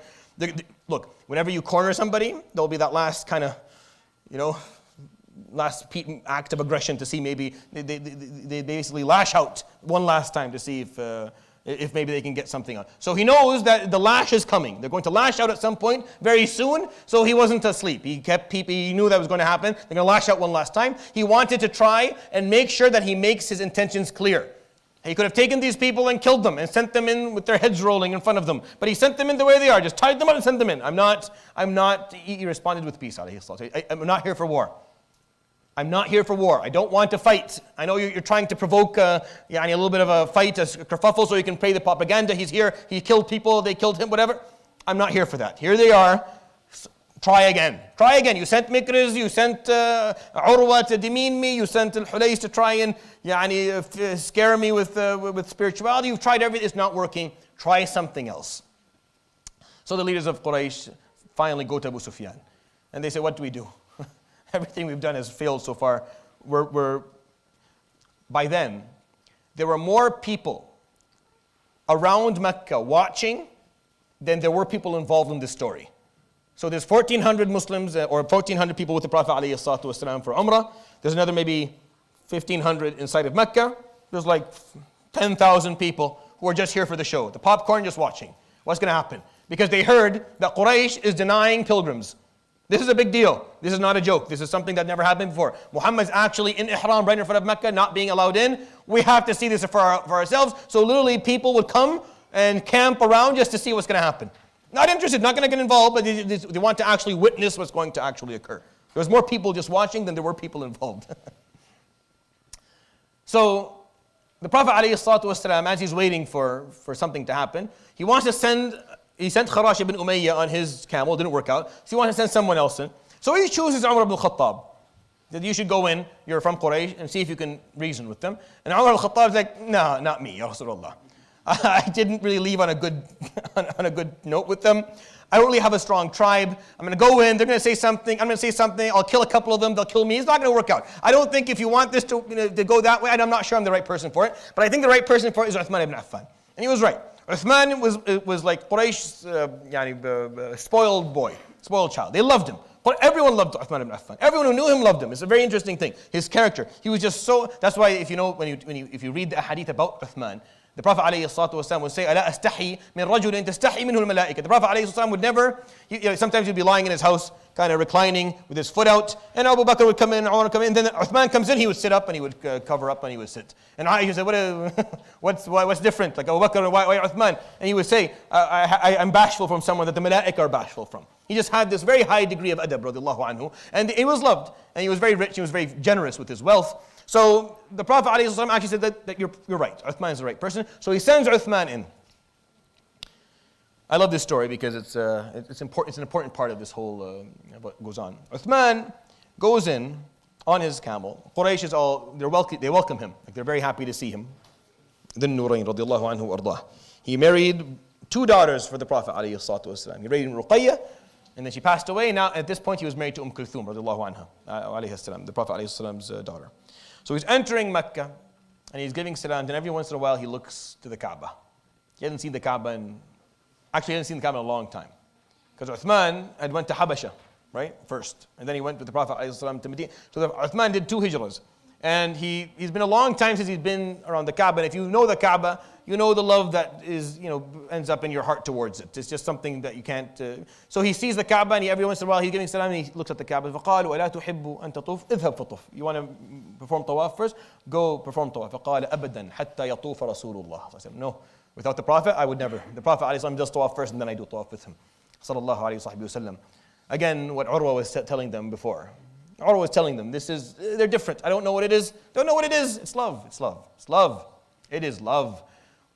Look, whenever you corner somebody, there'll be that last kind of, last act of aggression to see maybe they basically lash out one last time to see if maybe they can get something on. So he knows that the lash is coming. They're going to lash out at some point very soon. So he wasn't asleep. He knew that was going to happen. They're going to lash out one last time. He wanted to try and make sure that he makes his intentions clear. He could have taken these people and killed them and sent them in with their heads rolling in front of them. But he sent them in the way they are. Just tied them up and sent them in. He responded with peace. I'm not here for war. I'm not here for war. I don't want to fight. I know you're trying to provoke a little bit of a fight, a kerfuffle, so you can play the propaganda. He's here. He killed people. They killed him, whatever. I'm not here for that. Here they are. Try again. Try again. You sent Mikriz. You sent Urwa to demean me. You sent Al-Hulays to try and scare me with spirituality. You've tried everything. It's not working. Try something else. So the leaders of Quraysh finally go to Abu Sufyan. And they say, what do we do? Everything we've done has failed so far. By then, there were more people around Mecca watching than there were people involved in this story. So there's 1,400 Muslims or 1,400 people with the Prophet ﷺ for Umrah. There's another maybe 1,500 inside of Mecca. There's like 10,000 people who are just here for the show. The popcorn just watching. What's going to happen? Because they heard that Quraysh is denying pilgrims. This is a big deal. This is not a joke. This is something that never happened before. Muhammad's actually in ihram right in front of Mecca, not being allowed in. We have to see this for ourselves. So literally people would come and camp around just to see what's going to happen. Not interested, not going to get involved, but they want to actually witness what's going to actually occur. There was more people just watching than there were people involved. So the Prophet ﷺ, as he's waiting for something to happen, he sent Kharash ibn Umayyah on his camel, didn't work out. So he wanted to send someone else in. So he chooses Umar ibn Khattab. That you should go in, you're from Quraysh, and see if you can reason with them. And Umar ibn Khattab is like, no, not me, Ya Rasulullah. I didn't really leave on a good on a good note with them. I don't really have a strong tribe. I'm going to go in, they're going to say something, I'm going to say something, I'll kill a couple of them, they'll kill me. It's not going to work out. I don't think if you want this to go that way, and I'm not sure I'm the right person for it, but I think the right person for it is Uthman ibn Affan. And he was right. Uthman was like Quraysh's spoiled boy, spoiled child. They loved him. But everyone loved Uthman ibn Affan. Everyone who knew him loved him. It's a very interesting thing. His character. He was just so, that's why if you read the hadith about Uthman, the Prophet ﷺ would say, أَلَا أَسْتَحِي مِنْ رَجُلٍ تَسْتَحِي مِنْهُ الْمَلَائِكَةِ. The Prophet ﷺ would never, sometimes he'd be lying in his house, kind of reclining with his foot out, and Abu Bakr would come in, Umar would come in, then Uthman comes in, he would sit up and he would cover up and he would sit. And Aisha said, what's different? Like Abu Bakr, why Uthman? And he would say, I'm bashful from someone that the Malaika are bashful from. He just had this very high degree of adab, radiallahu anhu, and he was loved, and he was very rich, he was very generous with his wealth. So the Prophet ﷺ actually said that you're right, Uthman is the right person. So he sends Uthman in. I love this story because it's an important part of this whole what goes on. Uthman goes in on his camel. Quraysh is all, they welcome him. Like they're very happy to see him. Dhin Nurayn radiallahu anhu ardah. He married 2 daughters for the Prophet ﷺ. He married Ruqayyah, and then she passed away. Now at this point he was married to Kulthum radiallahu anha, alayhi salam, the Prophet ﷺ's daughter. So he's entering Mecca and he's giving salam, and every once in a while he looks to the Kaaba. He hasn't seen the Kaaba he hasn't seen the Kaaba in a long time. Because Uthman had went to Habasha, right, first. And then he went with the Prophet ﷺ to Medina. So Uthman did 2 hijras. And he's been a long time since he's been around the Kaaba. And if you know the Kaaba, you know the love that is, ends up in your heart towards it. It's just something that you can't. So he sees the Kaaba, and every once in a while he's giving salam, and he looks at the Kaaba. فَقَالُوا أَلَا تُحِبُّ أَن تَطُوفْ اذْهَبْ فَطُوفْ. You want to perform tawaf first? Go perform tawaf. فَقَالَ أَبَدًا حَتَّى يَطُوفَ رَسُولُ اللَّهِ. I said, no. Without the Prophet, I would never. The Prophet ﷺ does tawaf first, and then I do tawaf with him. Sallallahu alayhi wa sallam. Again, what Urwa was telling them before. Urwa was telling them, they're different. I don't know what it is. Don't know what it is. It's love. It's love. It's love. It is love.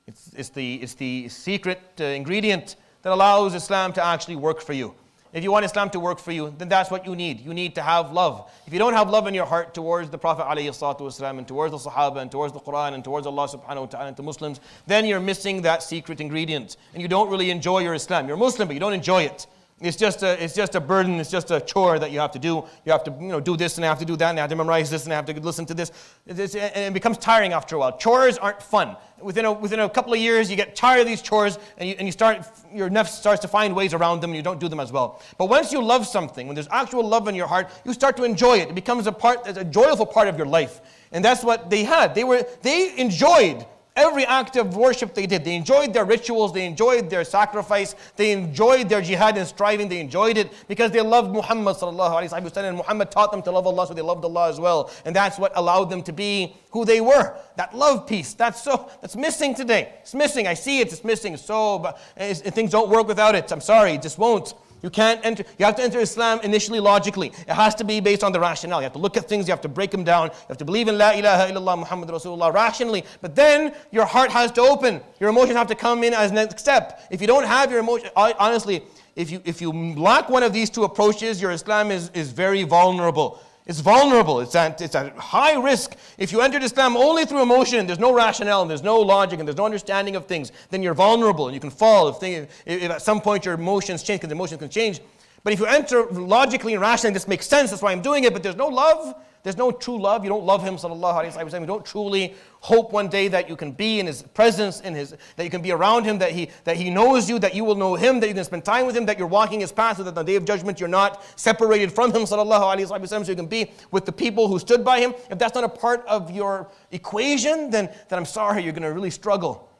It's the secret ingredient that allows Islam to actually work for you. If you want Islam to work for you, then that's what you need. You need to have love. If you don't have love in your heart towards the Prophet ﷺ and towards the Sahaba and towards the Quran and towards Allah subhanahu wa ta'ala and to Muslims, then you're missing that secret ingredient. And you don't really enjoy your Islam. You're Muslim, but you don't enjoy it. It's just a burden. It's just a chore that you have to do. You have to do this, and I have to do that, and I have to memorize this, and I have to listen to this. And it becomes tiring after a while. Chores aren't fun. Within a couple of years, you get tired of these chores, and your nafs starts to find ways around them, and you don't do them as well. But once you love something, when there's actual love in your heart, you start to enjoy it. It becomes a joyful part of your life, and that's what they had. They enjoyed every act of worship they did. They enjoyed their rituals, they enjoyed their sacrifice, they enjoyed their jihad and striving, they enjoyed it because they loved Muhammad sallallahu alayhi wa sallam, and Muhammad taught them to love Allah, so they loved Allah as well. And that's what allowed them to be who they were. That love piece, that's missing today. It's missing, I see it, it's missing. Things don't work without it. I'm sorry, it just won't. You can't enter. You have to enter Islam initially logically. It has to be based on the rationale. You have to look at things, you have to break them down. You have to believe in La ilaha illallah Muhammad Rasulullah rationally. But then your heart has to open. Your emotions have to come in as next step. If you don't have your emotion, honestly, if you lack one of these 2 approaches, your Islam is very vulnerable. It's vulnerable. It's at high risk. If you entered Islam only through emotion, and there's no rationale, and there's no logic, and there's no understanding of things, then you're vulnerable, and you can fall if at some point your emotions change, because emotions can change. But if you enter logically and rationally, this makes sense, that's why I'm doing it, but there's no love, There's no true love. You don't love him, sallallahu alayhi wa sallam. You don't truly hope one day that you can be in his presence, that you can be around him, that he knows you, that you will know him, that you can spend time with him, that you're walking his path, so that on the day of judgment you're not separated from him, sallallahu alayhi wa sallam, so you can be with the people who stood by him. If that's not a part of your equation, then I'm sorry, you're going to really struggle.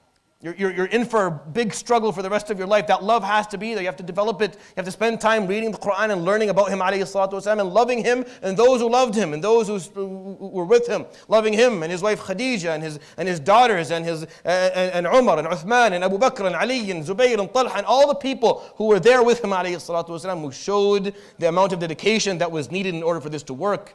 You're in for a big struggle for the rest of your life. That love has to be there. You have to develop it. You have to spend time reading the Quran and learning about him, alayhi salatu wasalam, and loving him and those who loved him and those who were with him. Loving him and his wife Khadija and his daughters and Umar and Uthman and Abu Bakr and Ali and Zubayr and Talha and all the people who were there with him, alayhi salatu wasalam, who showed the amount of dedication that was needed in order for this to work.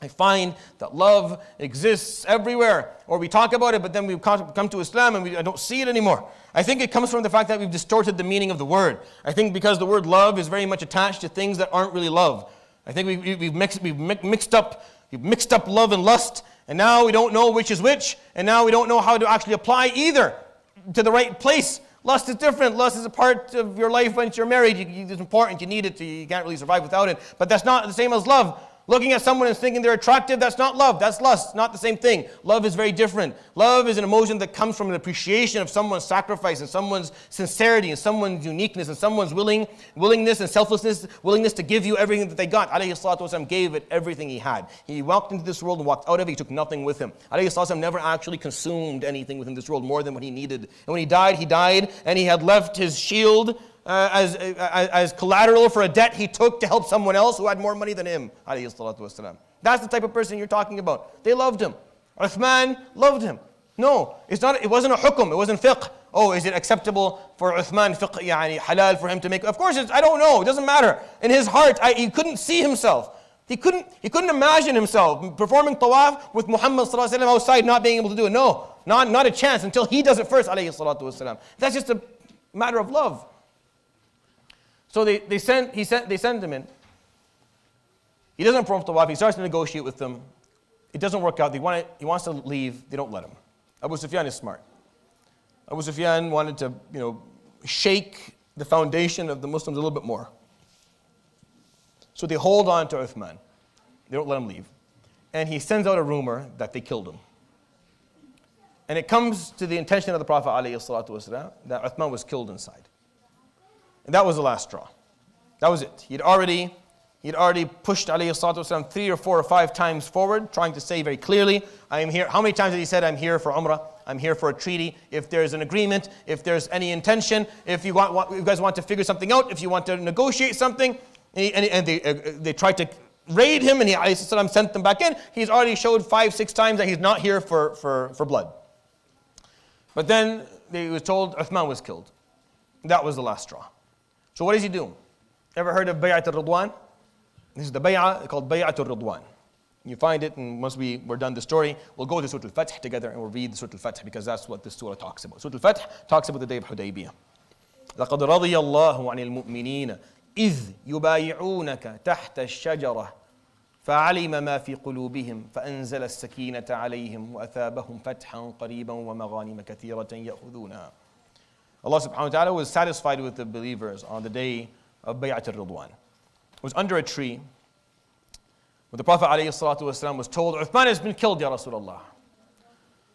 I find that love exists everywhere, or we talk about it, but then we come to Islam and I don't see it anymore. I think it comes from the fact that we've distorted the meaning of the word. I think because the word love is very much attached to things that aren't really love. I think we've mixed up love and lust, and now we don't know which is which, and now we don't know how to actually apply either to the right place. Lust is different. Lust is a part of your life once you're married. It's important. You need it. You can't really survive without it. But that's not the same as love. Looking at someone and thinking they're attractive, that's not love, that's lust, not the same thing. Love is very different. Love is an emotion that comes from an appreciation of someone's sacrifice and someone's sincerity and someone's uniqueness and someone's willingness and selflessness, willingness to give you everything that they got. Alayhi salatu wasalam gave it everything he had. He walked into this world and walked out of it, he took nothing with him. Alayhi salatu wasalam never actually consumed anything within this world more than what he needed. And when he died, and he had left his shield as collateral for a debt he took to help someone else who had more money than him. That's the type of person you're talking about. They loved him. Uthman loved him. No, it wasn't a hukum, it wasn't fiqh. Oh, is it acceptable for Uthman fiqh, yani halal for him to make? Of course, I don't know, it doesn't matter. In his heart, he couldn't see himself. He couldn't imagine himself performing tawaf with Muhammad sallallahu alaihi wasallam outside, not being able to do it. No, not a chance until he does it first, alayhi salatu wasalam. That's just a matter of love. So they send him in. He doesn't perform tawaf. He starts to negotiate with them. It doesn't work out. He wants to leave. They don't let him. Abu Sufyan is smart. Abu Sufyan wanted to, shake the foundation of the Muslims a little bit more. So they hold on to Uthman. They don't let him leave. And he sends out a rumor that they killed him. And it comes to the attention of the Prophet ﷺ that Uthman was killed inside. And that was the last straw. That was it. He'd already pushed alayhi salatu wasalam 3 or 4 or 5 times forward, trying to say very clearly, I am here. How many times did he said, I'm here for Umrah, I'm here for a treaty, if there's an agreement, if there's any intention, if you guys want to figure something out, if you want to negotiate something, and they tried to raid him, and he alayhi salatu wasalam sent them back in. He's already showed 5-6 times that he's not here for blood. But then he was told Uthman was killed. That was the last straw. So what does he do? Ever heard of Bay'at al-Ridwan? This is the bay'ah called Bay'at al-Ridwan. You find it, and once we're done the story, we'll go to Surah Al-Fath together and we'll read Surah Al-Fath because that's what this surah talks about. Surah Al-Fath talks about the day of Hudaybiyah. لَقَدْ رَضِيَ اللَّهُ عَنِ الْمُؤْمِنِينَ إِذْ يُبَايِعُونَكَ تَحْتَ الشَّجَرَةِ فَعَلِمَ مَا فِي قُلُوبِهِمْ فَأَنزَلَ السَّكِينَةَ عَلَيْهِمْ وَأَثَابَهُمْ فَتْحًا قَرِيبًا وَمَغَانِمَ كَثِيرَةً يَأْخُذُونَها. Allah subhanahu wa ta'ala was satisfied with the believers on the day of Bay'at al-Ridwan. It was under a tree where the Prophet ﷺ was told, Uthman has been killed, Ya Rasulullah.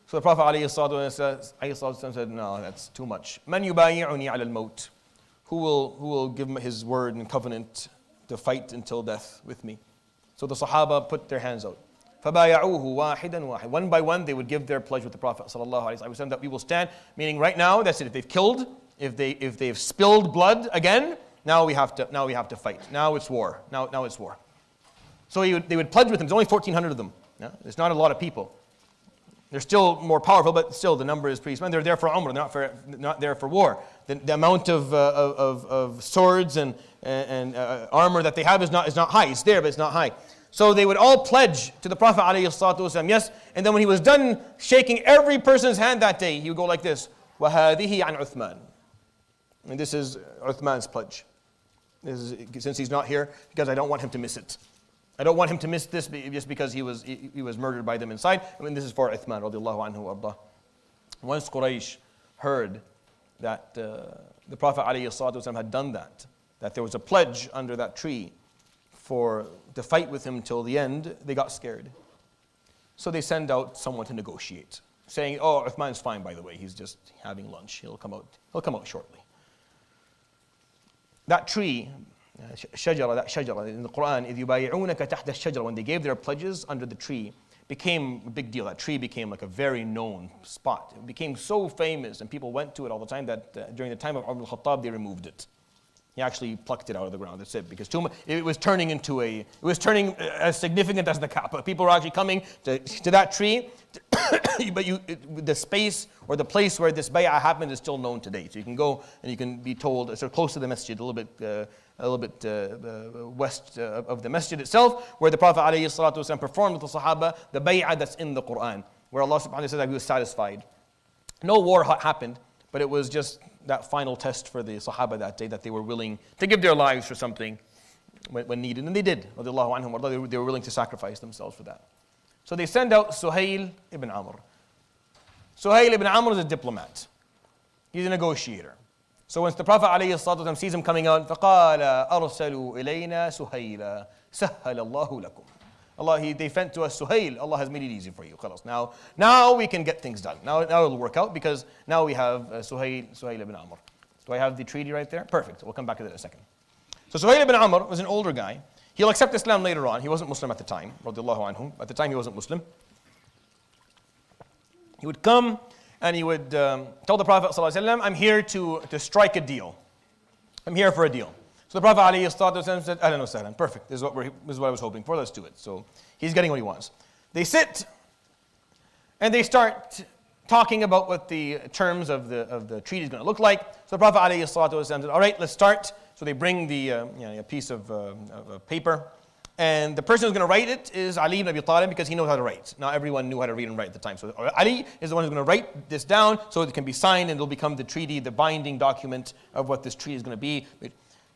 So the Prophet ﷺ said, no, that's too much. Man yubayi'uni ala al-maut. Who will give his word and covenant to fight until death with me? So the Sahaba put their hands out. فَبَايَعُوهُ وَاحِدًا وَاحِدًا. One by one, they would give their pledge with the Prophet ﷺ that we will stand. Meaning, right now, that's it. If they've killed, if they've spilled blood again, now we have to fight. Now it's war. Now it's war. So they would pledge with him. There's only 1,400 of them. Yeah? There's not a lot of people. They're still more powerful, but still the number is pretty small. They're there for Umrah, not there for war. The amount of swords and armor that they have is not high. It's there, but it's not high. So they would all pledge to the Prophet ﷺ, yes. And then when he was done shaking every person's hand that day, he would go like this, وَهَذِهِ عَنْ عُثْمَانٍ. And this is Uthman's pledge. Since he's not here, because I don't want him to miss it. I don't want him to miss this just because he was murdered by them inside. I mean, this is for Uthman radiallahu anhu warḍah. Once Quraysh heard that the Prophet ﷺ had done that there was a pledge under that tree to fight with him till the end, they got scared. So they send out someone to negotiate, saying, oh, Uthman's fine, by the way. He's just having lunch. He'll come out shortly. That tree, shajara in the Quran, إِذْ يُبَايِعُونَكَ تَحْتَ الشَّجَرَةِ, when they gave their pledges under the tree, became a big deal. That tree became like a very known spot. It became so famous, and people went to it all the time that during the time of Umar al-Khattab, they removed it. He actually plucked it out of the ground. That's it, because it was turning as significant as the Kaaba. People were actually coming to that tree, but the space or the place where this bay'ah happened is still known today. So you can go and you can be told, it's close to the masjid, a little bit west of the masjid itself, where the Prophet ﷺ performed with the Sahaba the bay'ah that's in the Quran, where Allah subhanahu wa ta'ala said that he was satisfied. No war happened, but it was just that final test for the Sahaba that day, that they were willing to give their lives for something when needed. And they did. They were willing to sacrifice themselves for that. So they send out Suhail ibn Amr. Suhail ibn Amr is a diplomat. He's a negotiator. So once the Prophet ﷺ sees him coming out, فَقَالَ أَرْسَلُوا إِلَيْنَا سُهَيْلًا سَهَّلَ اللَّهُ لَكُمْ. They sent to us Suhail. Allah has made it easy for you. Now we can get things done. Now it'll work out, because now we have Suhail ibn Amr. Do I have the treaty right there? Perfect. We'll come back to that in a second. So Suhail ibn Amr was an older guy. He'll accept Islam later on. He wasn't Muslim at the time. Radiallahu anhu. At the time he wasn't Muslim. He would come and he would tell the Prophet ﷺ, I'm here to strike a deal. I'm here for a deal. So the Prophet ﷺ said, Ahlan wa sahlan. Perfect. This is what I was hoping for. Let's do it. So he's getting what he wants. They sit and they start talking about what the terms of the treaty is going to look like. So the Prophet ﷺ said, all right, let's start. So they bring a piece of paper. And the person who's going to write it is Ali ibn Abi Talib, because he knows how to write. Not everyone knew how to read and write at the time. So Ali is the one who's going to write this down so it can be signed, and it'll become the treaty, the binding document of what this treaty is going to be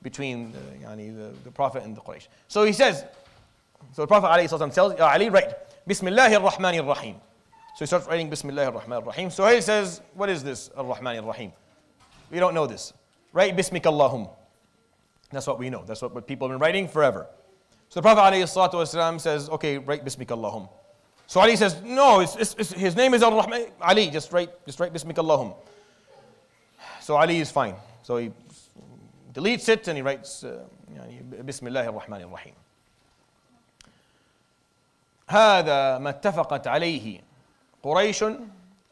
between the Prophet and the Quraysh. So he says, so the Prophet ﷺ tells Ali, write, Bismillahir Rahmanir Rahim. So he starts writing Bismillahir Rahmanir Rahim. So he says, what is this Ar-Rahmanir Rahim? We don't know this. Write Bismika Allahum. That's what we know. That's what people have been writing forever. So the Prophet ﷺ says, okay, write Bismika Allahum. So Ali says, no, his name is Ar-Rahman. Ali, just write Bismika Allahum. So Ali is fine. So he deletes it and he writes Bismillahir Rahmanir Rahim. هذا ما اتفقت عليه قريش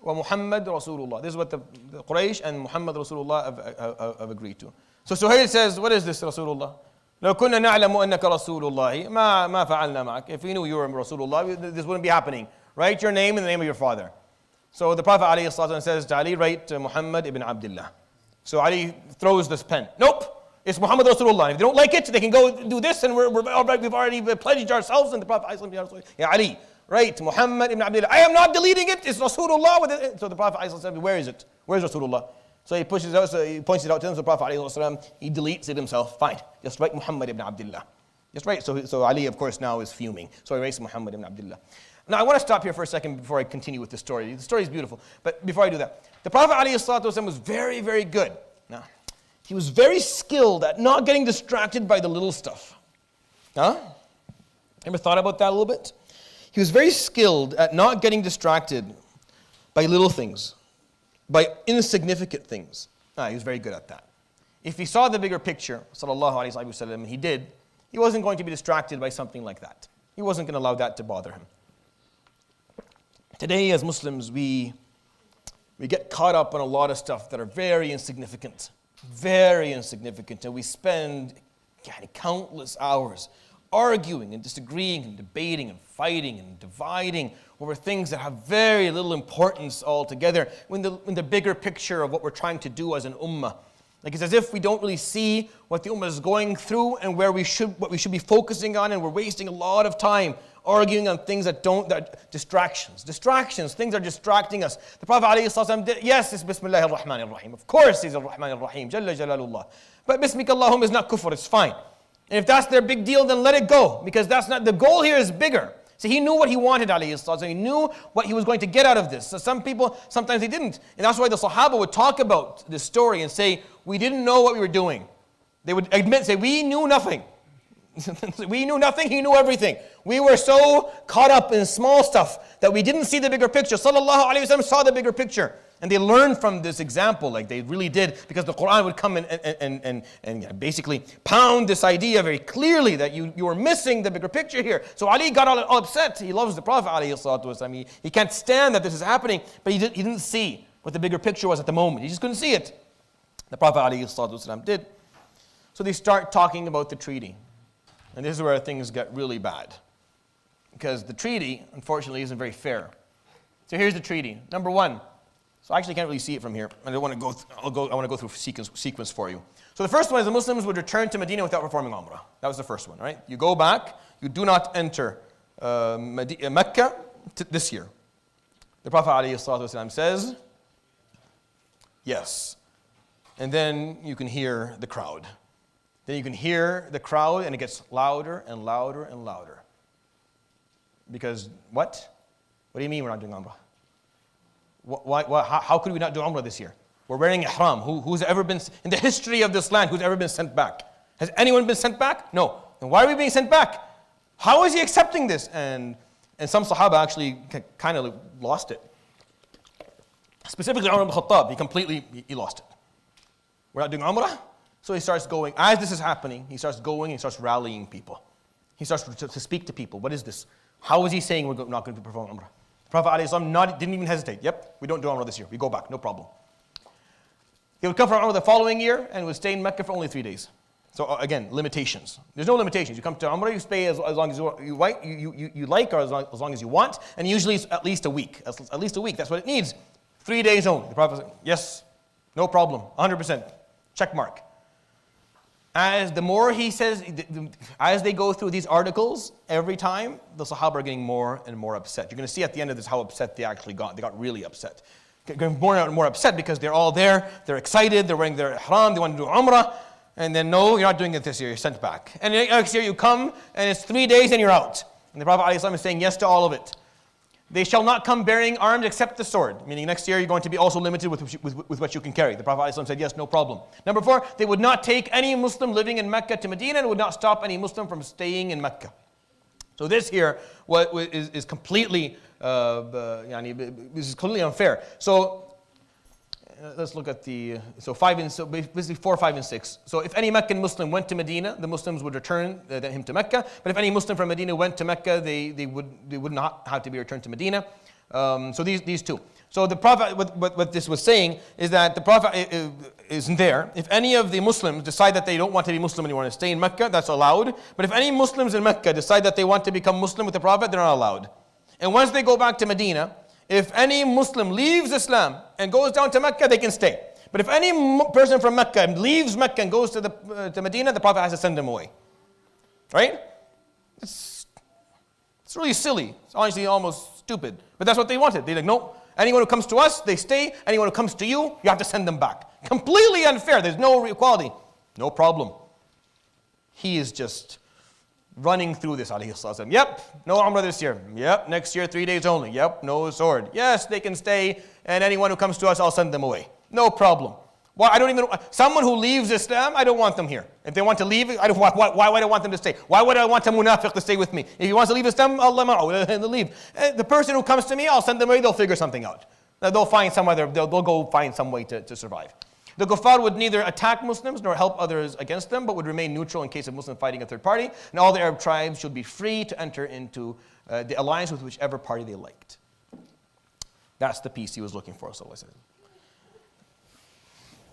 ومحمد رسول الله. This is what the Quraysh and Muhammad Rasulullah have agreed to. So Suhail says, what is this Rasulullah? لو كنا نعلم أنك رسول الله ما فعلنا معك. If we knew you were Rasulullah, this wouldn't be happening. Write your name and the name of your father. So the Prophet ﷺ says to Ali, write Muhammad ibn Abdullah. So Ali throws this pen. Nope, it's Muhammad Rasulullah. If they don't like it, they can go do this, and we've already pledged ourselves. And the Prophet ﷺ, yeah, Ali, write Muhammad ibn Abdullah. I am not deleting it. It's Rasulullah. So the Prophet ﷺ said, where is it? Where's Rasulullah? So he points it out to him. So the Prophet ﷺ, he deletes it himself. Fine, just write Muhammad ibn Abdullah. Just write. So Ali, of course, now is fuming. So he writes Muhammad ibn Abdullah. Now I want to stop here for a second before I continue with the story. The story is beautiful, but before I do that, the Prophet ﷺ was very, very good. Now, he was very skilled at not getting distracted by the little stuff. Huh? Ever thought about that a little bit? He was very skilled at not getting distracted by little things, by insignificant things. He was very good at that. If he saw the bigger picture, sallallahu alaihi wasallam, and he did, he wasn't going to be distracted by something like that. He wasn't going to allow that to bother him. Today, as Muslims, we get caught up on a lot of stuff that are very insignificant, and we spend countless hours arguing and disagreeing and debating and fighting and dividing over things that have very little importance altogether, when the bigger picture of what we're trying to do as an ummah. Like, it's as if we don't really see what the ummah is going through and what we should be focusing on, and we're wasting a lot of time arguing on things that distractions, things are distracting us. The Prophet ﷺ did, yes, it's Bismillahir Rahmanir Rahim. Of course he's Ar-Rahmanir Rahim, Jalla Jalalullah. But Bismika Allahum is not kufr, it's fine. And if that's their big deal, then let it go, because that's not, the goal here is bigger. So he knew what he wanted, he knew what he was going to get out of this. So some people, sometimes they didn't. And that's why the Sahaba would talk about this story and say, we didn't know what we were doing. They would admit, say, we knew nothing. We knew nothing, he knew everything. We were so caught up in small stuff that we didn't see the bigger picture. Sallallahu Alaihi Wasallam saw the bigger picture. And they learned from this example, like they really did, because the Quran would come and basically pound this idea very clearly that you were missing the bigger picture here. So Ali got all upset. He loves the Prophet ﷺ. He can't stand that this is happening, but he didn't see what the bigger picture was at the moment. He just couldn't see it. The Prophet ﷺ did. So they start talking about the treaty. And this is where things get really bad. Because the treaty, unfortunately, isn't very fair. So here's the treaty. Number one. So I actually can't really see it from here. I don't want to go. I want to go through sequence for you. So the first one is the Muslims would return to Medina without performing Umrah. That was the first one, right? You go back. You do not enter Mecca this year. The Prophet ﷺ says, yes. And then you can hear the crowd. Then you can hear the crowd, and it gets louder and louder and louder. Because what? What do you mean we're not doing Umrah? How could we not do Umrah this year? We're wearing ihram. Who's ever been, in the history of this land, who's ever been sent back? Has anyone been sent back? No. Then why are we being sent back? How is he accepting this? And some Sahaba actually kind of lost it. Specifically Umar ibn Khattab, he lost it. We're not doing Umrah? So he starts going, as this is happening, he starts rallying people. He starts to speak to people. What is this? How is he saying we're not going to perform Umrah? The Prophet ﷺ didn't even hesitate. Yep, we don't do Umrah this year. We go back, no problem. They would come for Umrah the following year and would stay in Mecca for only 3 days. So again, limitations. There's no limitations. You come to Umrah, you stay as long as you like, or as long as you want, and usually it's at least a week. At least a week, that's what it needs. 3 days only. The Prophet said, yes, no problem, 100%, check mark. As the more he says, as they go through these articles, every time, the Sahaba are getting more and more upset. You're going to see at the end of this how upset they actually got. They got really upset. Getting more and more upset because they're all there, they're excited, they're wearing their ihram, they want to do Umrah, and then no, you're not doing it this year, you're sent back. And next year you come, and it's 3 days and you're out. And the Prophet ﷺ is saying yes to all of it. They shall not come bearing arms except the sword. Meaning next year you're going to be also limited with what you can carry. The Prophet ﷺ said yes, no problem. Number 4, they would not take any Muslim living in Mecca to Medina and would not stop any Muslim from staying in Mecca. So this here is completely, this is completely unfair. So let's look at basically 4, 5, and 6. So if any Meccan Muslim went to Medina, the Muslims would return him to Mecca. But if any Muslim from Medina went to Mecca, they would not have to be returned to Medina. So these two. So the Prophet, what this was saying is that the Prophet isn't there. If any of the Muslims decide that they don't want to be Muslim anymore and stay in Mecca, that's allowed. But if any Muslims in Mecca decide that they want to become Muslim with the Prophet, they're not allowed. And once they go back to Medina, if any Muslim leaves Islam and goes down to Mecca, they can stay. But if any person from Mecca leaves Mecca and goes to Medina, the Prophet has to send them away. Right? It's really silly. It's honestly almost stupid. But that's what they wanted. They're like, no, anyone who comes to us, they stay. Anyone who comes to you, you have to send them back. Completely unfair. There's no equality. No problem. He is just running through this, alayhi sallam. Yep, no Umrah this year. Yep, next year 3 days only. Yep, no sword. Yes, they can stay, and anyone who comes to us, I'll send them away. No problem. Why? Someone who leaves Islam, I don't want them here. If they want to leave, why would I want them to stay? Why would I want a munafiq to stay with me? If he wants to leave Islam, Allah ma'u, they'll leave. The person who comes to me, I'll send them away, they'll figure something out. They'll find they'll go find some way to survive. The kuffar would neither attack Muslims nor help others against them, but would remain neutral in case of Muslim fighting a third party. And all the Arab tribes should be free to enter into the alliance with whichever party they liked. That's the peace he was looking for, sallallahu alaihi wasallam.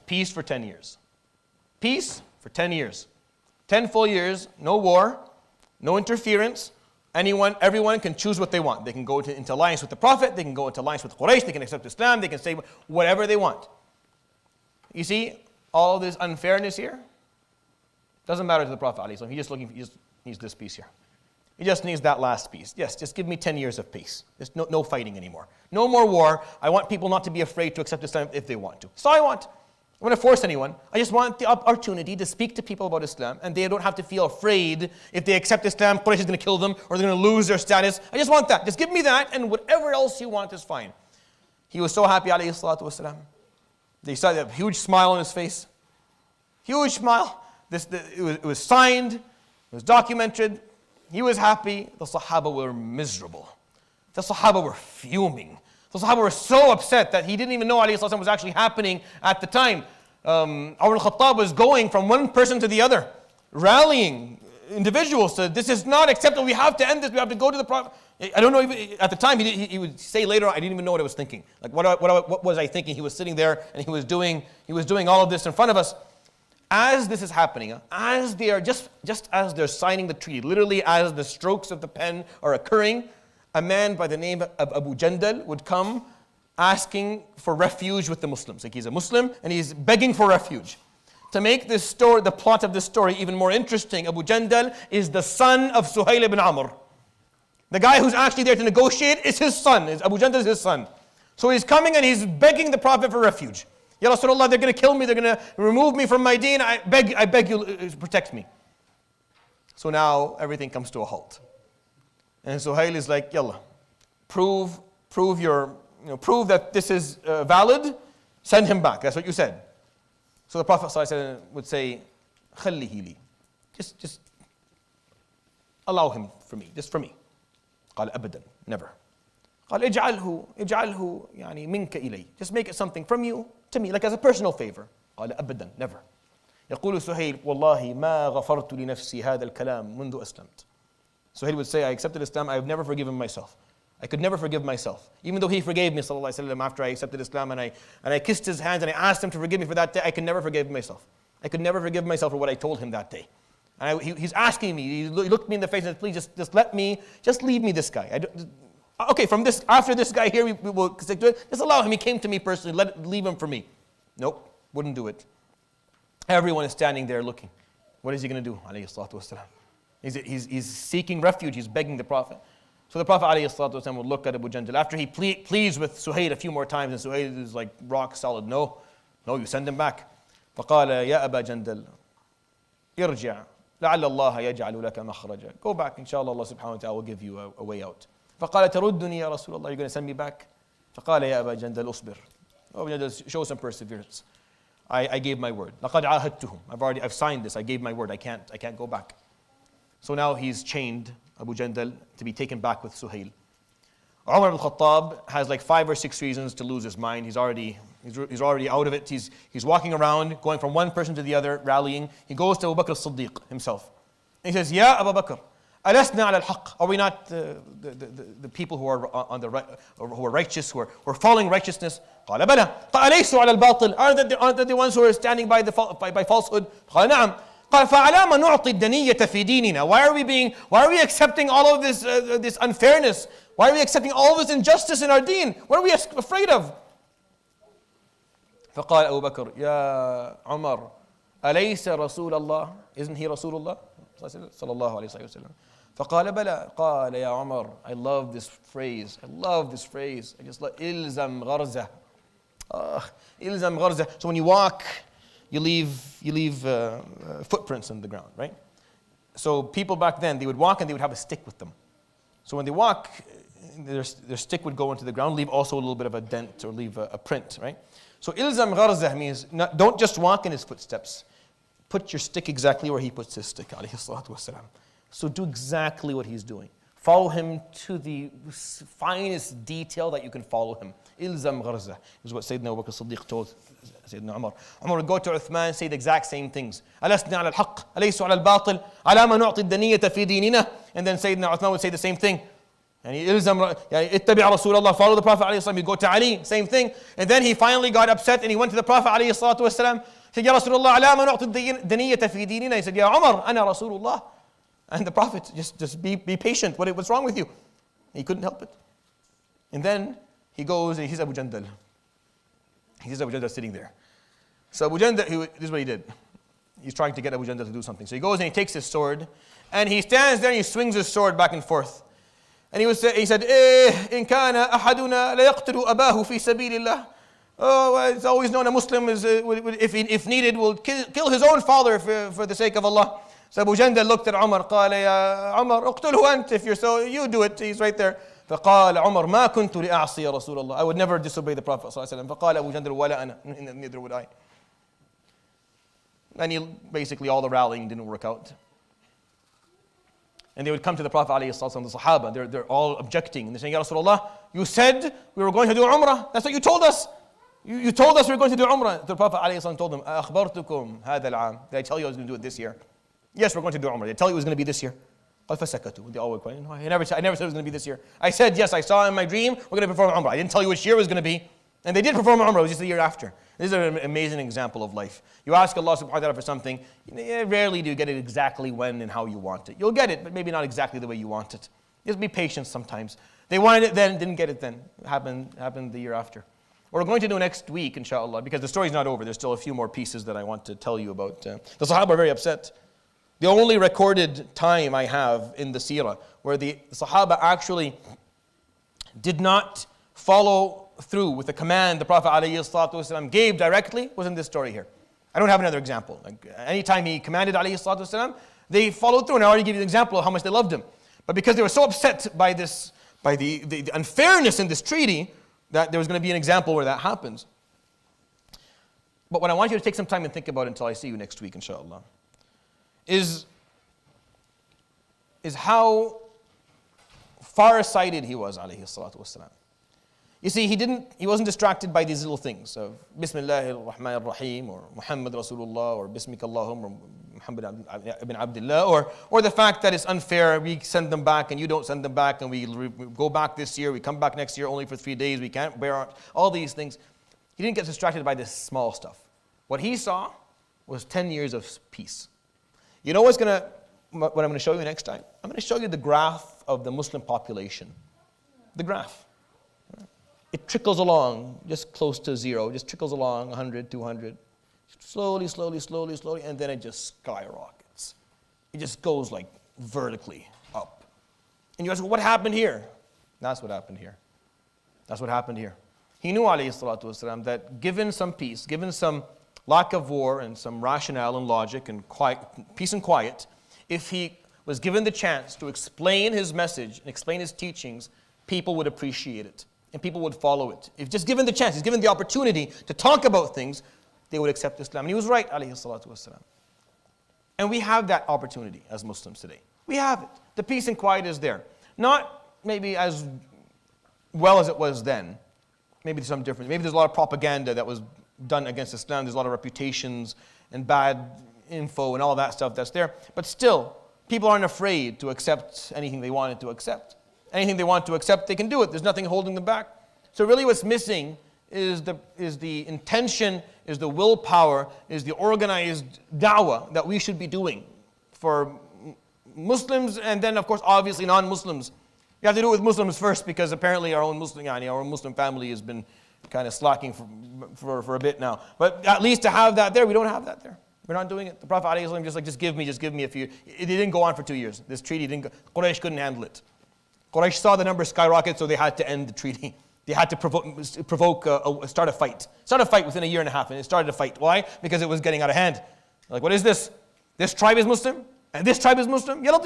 Peace for 10 years. Peace for 10 years. 10 full years, no war, no interference. Everyone can choose what they want. They can go into alliance with the Prophet, they can go into alliance with Quraysh, they can accept Islam, they can say whatever they want. You see, all this unfairness here doesn't matter to the Prophet ﷺ. He just needs this peace here. He just needs that last piece. Yes, just give me 10 years of peace. There's no fighting anymore. No more war. I want people not to be afraid to accept Islam if they want to. So I want. I want to force anyone. I just want the opportunity to speak to people about Islam, and they don't have to feel afraid if they accept Islam, Quraysh is going to kill them, or they're going to lose their status. I just want that. Just give me that, and whatever else you want is fine. He was so happy, alayhi salatu wasalam. They saw that huge smile on his face. Huge smile. It was signed. It was documented. He was happy. The Sahaba were miserable. The Sahaba were fuming. The Sahaba were so upset that he didn't even know alayhi salatu was actually happening at the time. Umar al-Khattab was going from one person to the other, rallying individuals to, this is not acceptable, we have to end this, we have to go to the Prophet. I don't know, at the time he would say later, I didn't even know what I was thinking. Like what was I thinking? He was sitting there and he was doing all of this in front of us. As this is happening, as they are just as they're signing the treaty, literally as the strokes of the pen are occurring, a man by the name of Abu Jandal would come asking for refuge with the Muslims. Like he's a Muslim and he's begging for refuge. To make this story, the plot of this story even more interesting, Abu Jandal is the son of Suhail ibn Amr. The guy who's actually there to negotiate is his son. Abu Jandal is his son. So he's coming and he's begging the Prophet for refuge. Ya Rasulullah, they're going to kill me, they're going to remove me from my deen. I beg you, protect me. So now everything comes to a halt. And Suhail is like, Yalla, prove that this is valid, send him back. That's what you said. So the Prophet ﷺ would say, خليه لي. Just allow him for me, just for me. قال أبدا, never. قال اجعله يعني منك إلي. Just make it something from you to me, like as a personal favor. قال أبدا, never. يقول سهيل والله ما غفرت لنفسي هذا الكلام منذ أسلمت. Suhail would say, I accepted Islam, I have never forgiven myself. I could never forgive myself. Even though he forgave me, sallallahu alaihi wasallam, after I accepted Islam and I kissed his hands and I asked him to forgive me for that day, I could never forgive myself. I could never forgive myself for what I told him that day. And he's asking me, he looked me in the face and said, please just leave me this guy. Okay, after this guy here, we will stick to it. Just allow him, he came to me personally, leave him for me. Nope, wouldn't do it. Everyone is standing there looking. What is he going to do? Alayhi salatu wasalam. He's seeking refuge, he's begging the Prophet. So the Prophet ﷺ would look at Abu Jandal. After he pleads with Suhail a few more times, and Suhail is like rock solid. No, you send him back. فقال يا أبا جندل ارجع لعل الله يجعل لك مخرجا. Go back, inshallah, Allah subhanahu wa ta'ala will give you a way out. فقال تردني يا رسول الله, you're going to send me back? فقال يا أبا جندل أصبر. Abu Jandal, show some perseverance. I gave my word. لقد عاهدتهم. I've signed this. I gave my word. I can't go back. So now he's chained, Abu Jandal, to be taken back with Suhail. Umar al-Khattab has like 5 or 6 reasons to lose his mind. He's already out of it. He's walking around, going from one person to the other, rallying. He goes to Abu Bakr as-Siddiq himself. And he says, Ya Abu Bakr, alasna ala al-haq. Are we not the people who are on the right, or who are righteous, who are following righteousness? قال بلى. فأليسوا على الباطل. Aren't they the ones who are standing by falsehood? قال نعم. قال فعلام نعطي الدنية في ديننا. Why are we accepting all of this unfairness? Why are we accepting all of this injustice in our deen? What are we afraid of? فقال أبو بكر يا عمر أليس رسول الله? Isn't he رسول الله صلى الله عليه وسلم? فقال بلى. قال يا عمر, I love this phrase. I just love إلزم غرزة. إلزم غرزة. So when you walk, you leave footprints in the ground, right? So people back then, they would walk and they would have a stick with them. So when they walk, their stick would go into the ground, leave also a little bit of a dent or leave a print, right? So ilzam gharzah means don't just walk in his footsteps. Put your stick exactly where he puts his stick, alayhi salatu wasalam. So do exactly what he's doing. Follow him to the finest detail that you can follow him. Ilzam gharzah is what Sayyidina Abu Bakr as-Siddiq told Sayyidina Umar. Umar would go to Uthman and say the exact same things. أَلَسْنَا عَلَى الْحَقِّ أَلَيْسُ عَلَى الْبَاطِلِ عَلَى مَا نُعْطِي الدَّنِيَّةَ فِي دِينِنَا. And then Sayyidina Uthman would say the same thing. يعني إلزم يعني اتبع رسول الله, follow the Prophet عليه الصلاة والسلام. You go to Ali, same thing. And then he finally got upset and he went to the Prophet عليه الصلاة والسلام. He said, يا رسول الله على ما نعطي الدنية في ديننا. He said, يا عمر أنا رسول الله. And the Prophet, just be patient. What's wrong with you? He couldn't help it. And then he goes and he sees Abu Jandal. He sees Abu Jandal sitting there. So Abu Jandal, this is what he did. He's trying to get Abu Jandal to do something. So he goes and he takes his sword and he stands there and he swings his sword back and forth. And he said, إن كان أحدنا ليقتل أباه في سبيل الله. Oh, it's always known a Muslim is, if needed, will kill his own father for the sake of Allah. So Abu Jandal looked at Umar. قال يا عمر اقتله أنت, if you're so, you do it. He's right there. فقال عمر ما كنت لأعصي رسول الله. I would never disobey the Prophet صلى الله عليه وسلم. فقال أبو جندل ولا أنا. Neither would I. And basically all the rallying didn't work out. And they would come to the Prophet ﷺ, the Sahaba, they're all objecting. And they're saying, Ya Rasulullah, you said we were going to do Umrah. That's what you told us. You told us we were going to do Umrah. The Prophet ﷺ told them, أَخْبَرْتُكُمْ هَذَا الْعَامِ. Did I tell you I was going to do it this year? Yes, we're going to do Umrah. Did I tell you it was going to be this year? فَسَكَتُوا. They all were quiet. No, I never said it was going to be this year. I said, yes, I saw in my dream, we're going to perform Umrah. I didn't tell you which year it was going to be. And they did perform Umrah, it was just the year after. This is an amazing example of life. You ask Allah subhanahu wa ta'ala for something, rarely do you get it exactly when and how you want it. You'll get it, but maybe not exactly the way you want it. Just be patient sometimes. They wanted it then, didn't get it then. It happened the year after. What we're going to do next week, inshallah, because the story's not over, there's still a few more pieces that I want to tell you about. The Sahaba are very upset. The only recorded time I have in the Seerah where the Sahaba actually did not follow through with the command the Prophet ﷺ gave directly was in this story here. I don't have another example. Like anytime he commanded ﷺ, they followed through, and I already gave you an example of how much they loved him. But because they were so upset by the unfairness in this treaty, that there was going to be an example where that happens. But what I want you to take some time and think about until I see you next week, inshallah, is how far-sighted he was, alayhi salatu wasalam. You see, he wasn't distracted by these little things of Bismillah ar-Rahman ar-Rahim or Muhammad Rasulullah or Bismika Allahum or Muhammad ibn Abdullah or the fact that it's unfair, we send them back and you don't send them back and we go back this year, we come back next year only for 3 days, we can't bear all these things. He didn't get distracted by this small stuff. What he saw was 10 years of peace. You know what I'm going to show you next time? I'm going to show you the graph of the Muslim population. The graph. It trickles along just close to zero, just trickles along 100, 200, slowly, and then it just skyrockets. It just goes like vertically up. And you ask, well, what happened here? That's what happened here. That's what happened here. He knew, alayhi salatu wasalam, that given some peace, given some lack of war and some rationale and logic and quiet, peace and quiet, if he was given the chance to explain his message and explain his teachings, people would appreciate it. And people would follow it. If just given the chance, he's given the opportunity to talk about things, they would accept Islam. And he was right, alayhi salatu wasalam. And we have that opportunity as Muslims today. We have it. The peace and quiet is there. Not maybe as well as it was then. Maybe there's some difference. Maybe there's a lot of propaganda that was done against Islam. There's a lot of reputations and bad info and all that stuff that's there. But still, people aren't afraid to accept anything they wanted to accept. Anything they want to accept, they can do it. There's nothing holding them back. So really what's missing is the intention, is the willpower, is the organized da'wah that we should be doing for Muslims and then, of course, obviously non-Muslims. You have to do it with Muslims first because apparently our own Muslim family has been kind of slacking for a bit now. But at least to have that there, we don't have that there. We're not doing it. The Prophet ﷺ just give me a few. It didn't go on for 2 years. This treaty didn't go. Quraysh couldn't handle it. Quraysh saw the numbers skyrocket, so they had to end the treaty. They had to start a fight. Start a fight within a year and a half, and it started a fight. Why? Because it was getting out of hand. Like, what is this? This tribe is Muslim? And this tribe is Muslim? What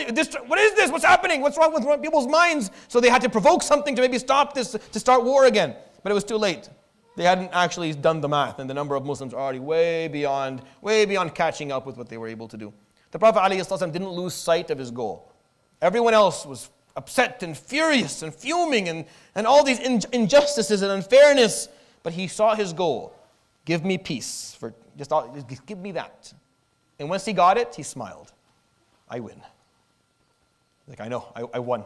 is this? What's happening? What's wrong with people's minds? So they had to provoke something to maybe stop this, to start war again. But it was too late. They hadn't actually done the math, and the number of Muslims are already way beyond catching up with what they were able to do. The Prophet ﷺ didn't lose sight of his goal. Everyone else was upset and furious and fuming and all these injustices and unfairness. But he saw his goal. Give me peace. Just give me that. And once he got it, he smiled. I win. Like, I know, I won.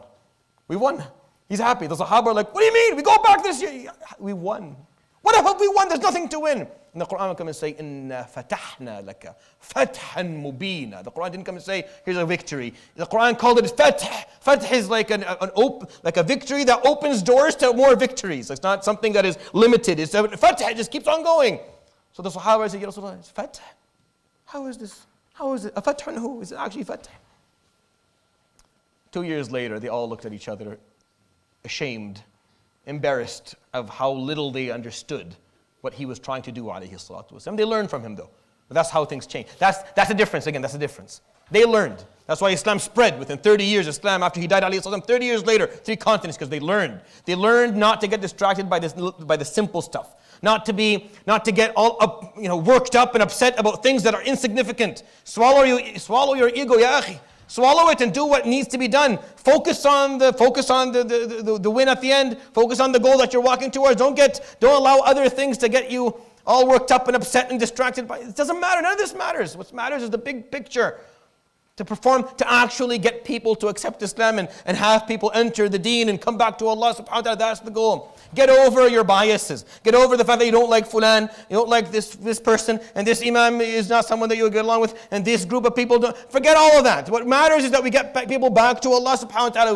We won. He's happy. The Sahaba are like, what do you mean? We go back this year. We won. What have we won? There's nothing to win. And the Quran will come and say, إِنَّا فَتَحْنَا لَكَ فَتْحًا مُبِينًا. The Quran didn't come and say, here's a victory. The Quran called it fath. Fath is like a victory that opens doors to more victories. It's not something that is limited. It's fath, it just keeps on going. So the Sahaba said, Ya Rasulullah, it's fath. How is this? How is it? A fath on who? Is it actually fath? 2 years later, they all looked at each other, ashamed, embarrassed of how little they understood what he was trying to do, alayhi salatu wasalam. They learned from him though. But that's how things change. That's the difference, again, that's the difference. They learned. That's why Islam spread within 30 years. Islam, after he died, alayhi salam, 30 years later, 3 continents, because they learned. They learned not to get distracted by the simple stuff. Not to get all worked up and upset about things that are insignificant. Swallow your ego, ya akhi. Swallow it and do what needs to be done. Focus on the win at the end. Focus on the goal that you're walking towards. Don't allow other things to get you all worked up and upset and distracted. It doesn't matter. None of this matters. What matters is the big picture. To actually get people to accept Islam and have people enter the deen and come back to Allah subhanahu wa ta'ala. That's the goal. Get over your biases. Get over the fact that you don't like fulan, you don't like this person, and this imam is not someone that you'll get along with, and this group of people don't. Forget all of that. What matters is that we get people back to Allah subhanahu wa ta'ala.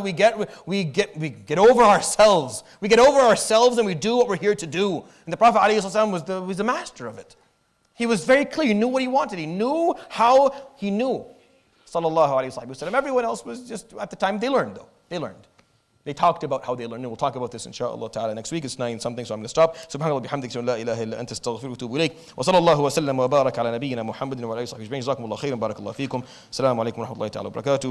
We get over ourselves. We get over ourselves and we do what we're here to do. And the Prophet ﷺ was the master of it. He was very clear. He knew what he wanted. He knew how he knew. Sallallahu alayhi wa sallam. Everyone else was just, at the time, they learned though. They learned. They talked about how they learned. And we'll talk about this inshaAllah ta'ala next week. It's 9 something, so I'm going to stop. Subhanallah bihamdik, la ilaha illa anta astaghfiruka wa atubu ilayk. Wa sallallahu wa sallam wa baraka ala nabiyyina Muhammadin wa alayhi wa sahbihi ajma'in. Jazakumullah khairan, barakallahu feekum. Assalamu alaikum wa rahmatullahi ta'ala wa barakatuh.